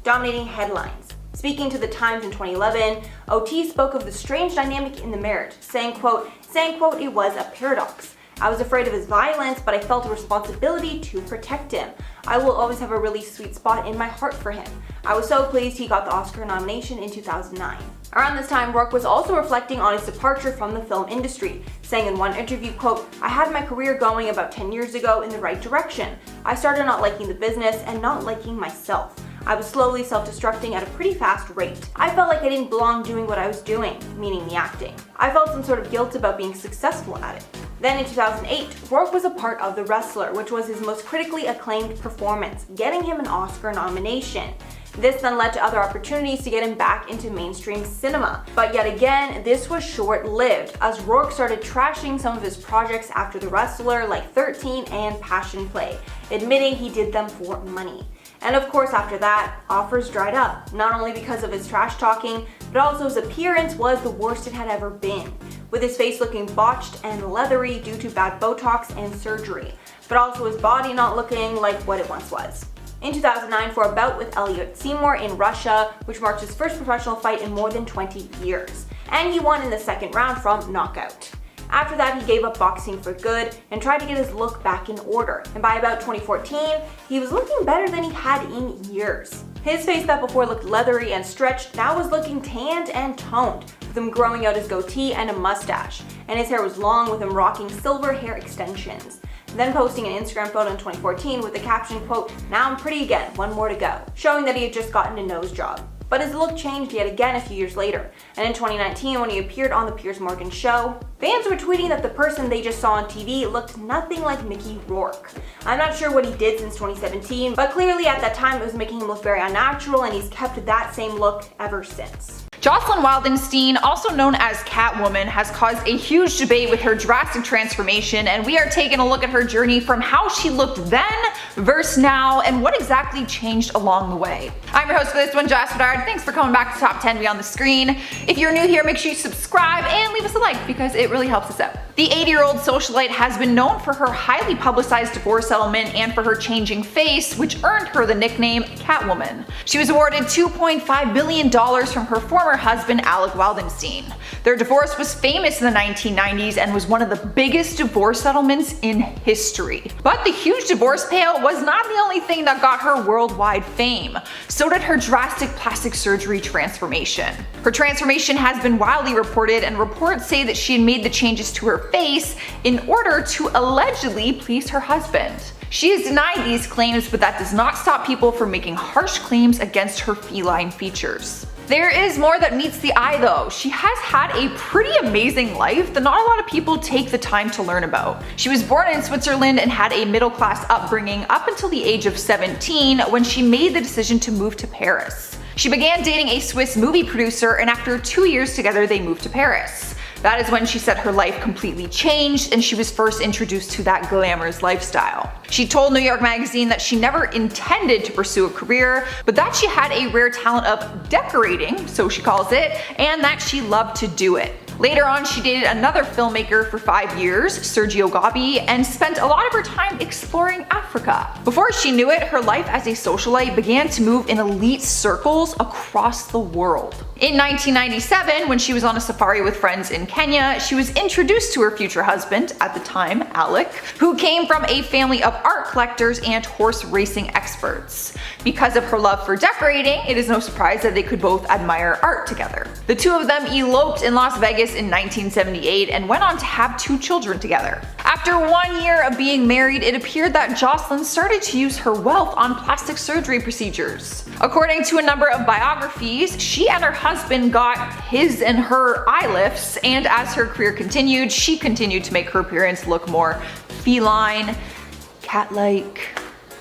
dominating headlines. Speaking to The Times in 2011, Ot spoke of the strange dynamic in the marriage, saying, quote, it was a paradox. I was afraid of his violence, but I felt a responsibility to protect him. I will always have a really sweet spot in my heart for him. I was so pleased he got the Oscar nomination in 2009. Around this time, Rourke was also reflecting on his departure from the film industry, saying in one interview, quote, I had my career going about 10 years ago in the right direction. I started not liking the business and not liking myself. I was slowly self-destructing at a pretty fast rate. I felt like I didn't belong doing what I was doing, meaning the acting. I felt some sort of guilt about being successful at it. Then in 2008, Rourke was a part of The Wrestler, which was his most critically acclaimed performance, getting him an Oscar nomination. This then led to other opportunities to get him back into mainstream cinema. But yet again, this was short-lived, as Rourke started trashing some of his projects after The Wrestler, like 13 and Passion Play, admitting he did them for money. And of course after that, offers dried up, not only because of his trash talking, but also his appearance was the worst it had ever been, with his face looking botched and leathery due to bad Botox and surgery, but also his body not looking like what it once was. In 2009, for a bout with Elliot Seymour in Russia, which marked his first professional fight in more than 20 years, and he won in the second round from knockout. After that, he gave up boxing for good and tried to get his look back in order, and by about 2014, he was looking better than he had in years. His face that before looked leathery and stretched now was looking tanned and toned, with him growing out his goatee and a mustache, and his hair was long with him rocking silver hair extensions. Then posting an Instagram photo in 2014 with the caption, quote, now I'm pretty again, one more to go, showing that he had just gotten a nose job. But his look changed yet again a few years later, and in 2019 when he appeared on the Piers Morgan show, fans were tweeting that the person they just saw on TV looked nothing like Mickey Rourke. I'm not sure what he did since 2017, but clearly at that time it was making him look very unnatural, and he's kept that same look ever since. Jocelyn Wildenstein, also known as Catwoman, has caused a huge debate with her drastic transformation, and we are taking a look at her journey from how she looked then versus now and what exactly changed along the way. I'm your host for this one, Joss Bedard. Thanks for coming back to Top 10 Beyond the Screen. If you're new here, make sure you subscribe and leave us a like because it really helps us out. The 80-year-old socialite has been known for her highly publicized divorce settlement and for her changing face, which earned her the nickname Catwoman. She was awarded $2.5 billion from her former husband Alec Wildenstein. Their divorce was famous in the 1990s and was one of the biggest divorce settlements in history. But the huge divorce payout was not the only thing that got her worldwide fame. So did her drastic plastic surgery transformation. Her transformation has been widely reported, and reports say that she had made the changes to her face in order to allegedly please her husband. She has denied these claims, but that does not stop people from making harsh claims against her feline features. There is more that meets the eye though. She has had a pretty amazing life that not a lot of people take the time to learn about. She was born in Switzerland and had a middle-class upbringing up until the age of 17 when she made the decision to move to Paris. She began dating a Swiss movie producer, and after 2 years together they moved to Paris. That is when she said her life completely changed and she was first introduced to that glamorous lifestyle. She told New York Magazine that she never intended to pursue a career, but that she had a rare talent of decorating, so she calls it, and that she loved to do it. Later on, she dated another filmmaker for 5 years, Sergio Gabi, and spent a lot of her time exploring Africa. Before she knew it, her life as a socialite began to move in elite circles across the world. In 1997, when she was on a safari with friends in Kenya, she was introduced to her future husband, at the time Alec, who came from a family of art collectors and horse racing experts. Because of her love for decorating, it is no surprise that they could both admire art together. The two of them eloped in Las Vegas in 1978 and went on to have 2 children together. After 1 year of being married, it appeared that Jocelyn started to use her wealth on plastic surgery procedures. According to a number of biographies, she and her husband got his and her eye lifts, and as her career continued, she continued to make her appearance look more feline, cat-like,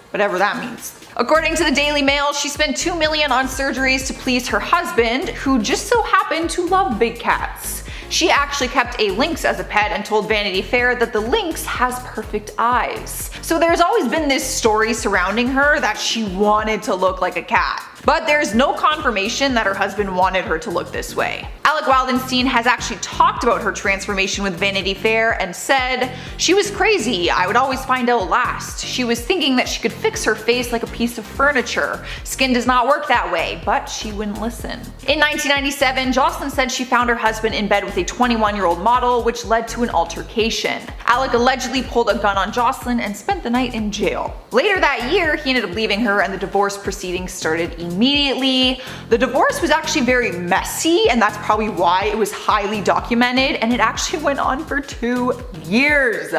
whatever that means. According to the Daily Mail, she spent $2 million on surgeries to please her husband, who just so happened to love big cats. She actually kept a lynx as a pet and told Vanity Fair that the lynx has perfect eyes. So there's always been this story surrounding her that she wanted to look like a cat. But there's no confirmation that her husband wanted her to look this way. Alec Wildenstein has actually talked about her transformation with Vanity Fair and said, "She was crazy. I would always find out last. She was thinking that she could fix her face like a piece of furniture. Skin does not work that way," but she wouldn't listen. In 1997, Jocelyn said she found her husband in bed with a 21-year-old model, which led to an altercation. Alec allegedly pulled a gun on Jocelyn and spent the night in jail. Later that year, he ended up leaving her and the divorce proceedings started immediately. The divorce was actually very messy, and that's probably why it was highly documented, and it actually went on for 2 years.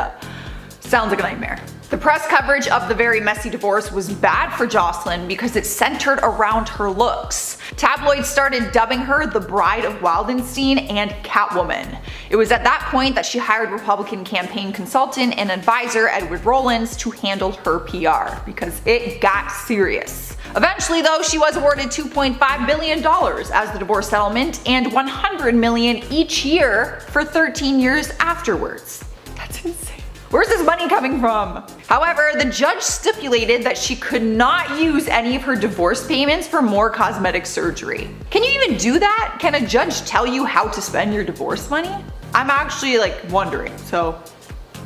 Sounds like a nightmare. The press coverage of the very messy divorce was bad for Jocelyn because it centered around her looks. Tabloids started dubbing her the Bride of Wildenstein and Catwoman. It was at that point that she hired Republican campaign consultant and advisor Edward Rollins to handle her PR, because it got serious. Eventually though, she was awarded $2.5 billion as the divorce settlement and $100 million each year for 13 years afterwards. That's insane. Where's this money coming from? However, the judge stipulated that she could not use any of her divorce payments for more cosmetic surgery. Can you even do that? Can a judge tell you how to spend your divorce money? I'm actually wondering, so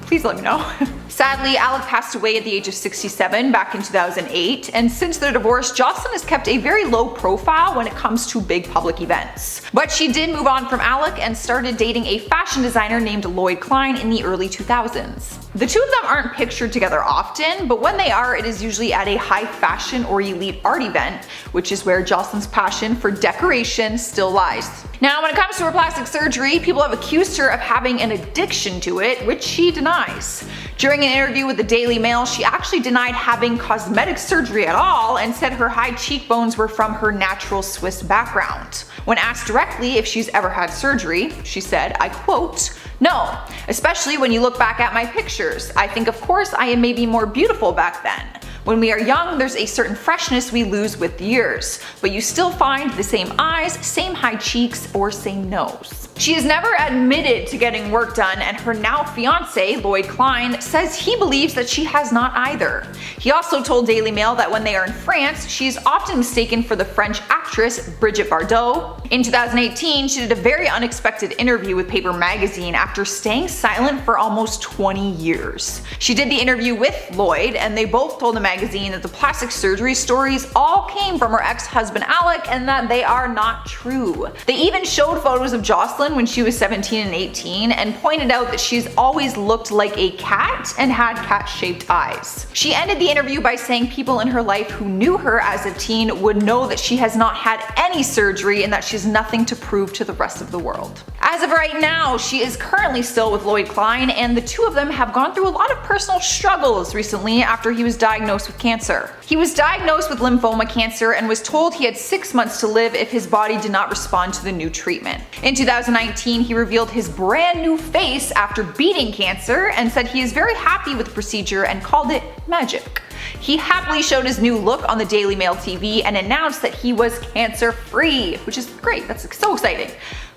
please let me know. Sadly, Alec passed away at the age of 67 back in 2008, and since their divorce, Jocelyn has kept a very low profile when it comes to big public events. But she did move on from Alec and started dating a fashion designer named Lloyd Klein in the early 2000s. The two of them aren't pictured together often, but when they are, it is usually at a high fashion or elite art event, which is where Jocelyn's passion for decoration still lies. Now, when it comes to her plastic surgery, people have accused her of having an addiction to it, which she denies. During an interview with the Daily Mail, she actually denied having cosmetic surgery at all and said her high cheekbones were from her natural Swiss background. When asked directly if she's ever had surgery, she said, I quote, "No, especially when you look back at my pictures. I think of course I am maybe more beautiful back then. When we are young, there's a certain freshness we lose with the years, but you still find the same eyes, same high cheeks, or same nose." She has never admitted to getting work done, and her now fiance, Lloyd Klein, says he believes that she has not either. He also told Daily Mail that when they are in France, she is often mistaken for the French actress Brigitte Bardot. In 2018, she did a very unexpected interview with Paper Magazine after staying silent for almost 20 years. She did the interview with Lloyd, and they both told the magazine that the plastic surgery stories all came from her ex-husband Alec and that they are not true. They even showed photos of Jocelyn when she was 17 and 18 and pointed out that she's always looked like a cat and had cat-shaped eyes. She ended the interview by saying people in her life who knew her as a teen would know that she has not had any surgery and that she has nothing to prove to the rest of the world. As of right now, she is currently still with Lloyd Klein, and the two of them have gone through a lot of personal struggles recently after he was diagnosed with cancer. He was diagnosed with lymphoma cancer and was told he had 6 months to live if his body did not respond to the new treatment. In 2019, he revealed his brand new face after beating cancer and said he is very happy with the procedure and called it magic. He happily showed his new look on the Daily Mail TV and announced that he was cancer-free, which is great, that's so exciting.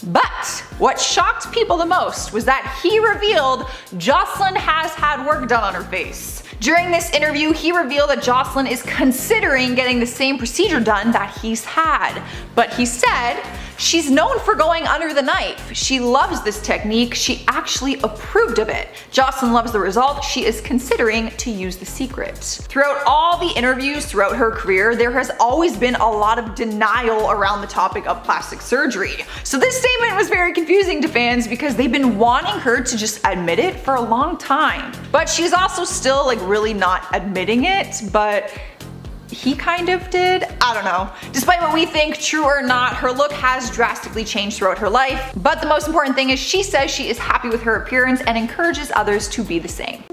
But what shocked people the most was that he revealed Jocelyn has had work done on her face. During this interview, he revealed that Jocelyn is considering getting the same procedure done that he's had. But he said, she's known for going under the knife. She loves this technique. She actually approved of it. Jocelyn loves the result. She is considering to use the secret. Throughout all the interviews throughout her career, there has always been a lot of denial around the topic of plastic surgery. So this statement was very confusing to fans because they've been wanting her to just admit it for a long time. But she's also still really not admitting it, but he kind of did. I don't know. Despite what we think, true or not, her look has drastically changed throughout her life. But the most important thing is she says she is happy with her appearance and encourages others to be the same.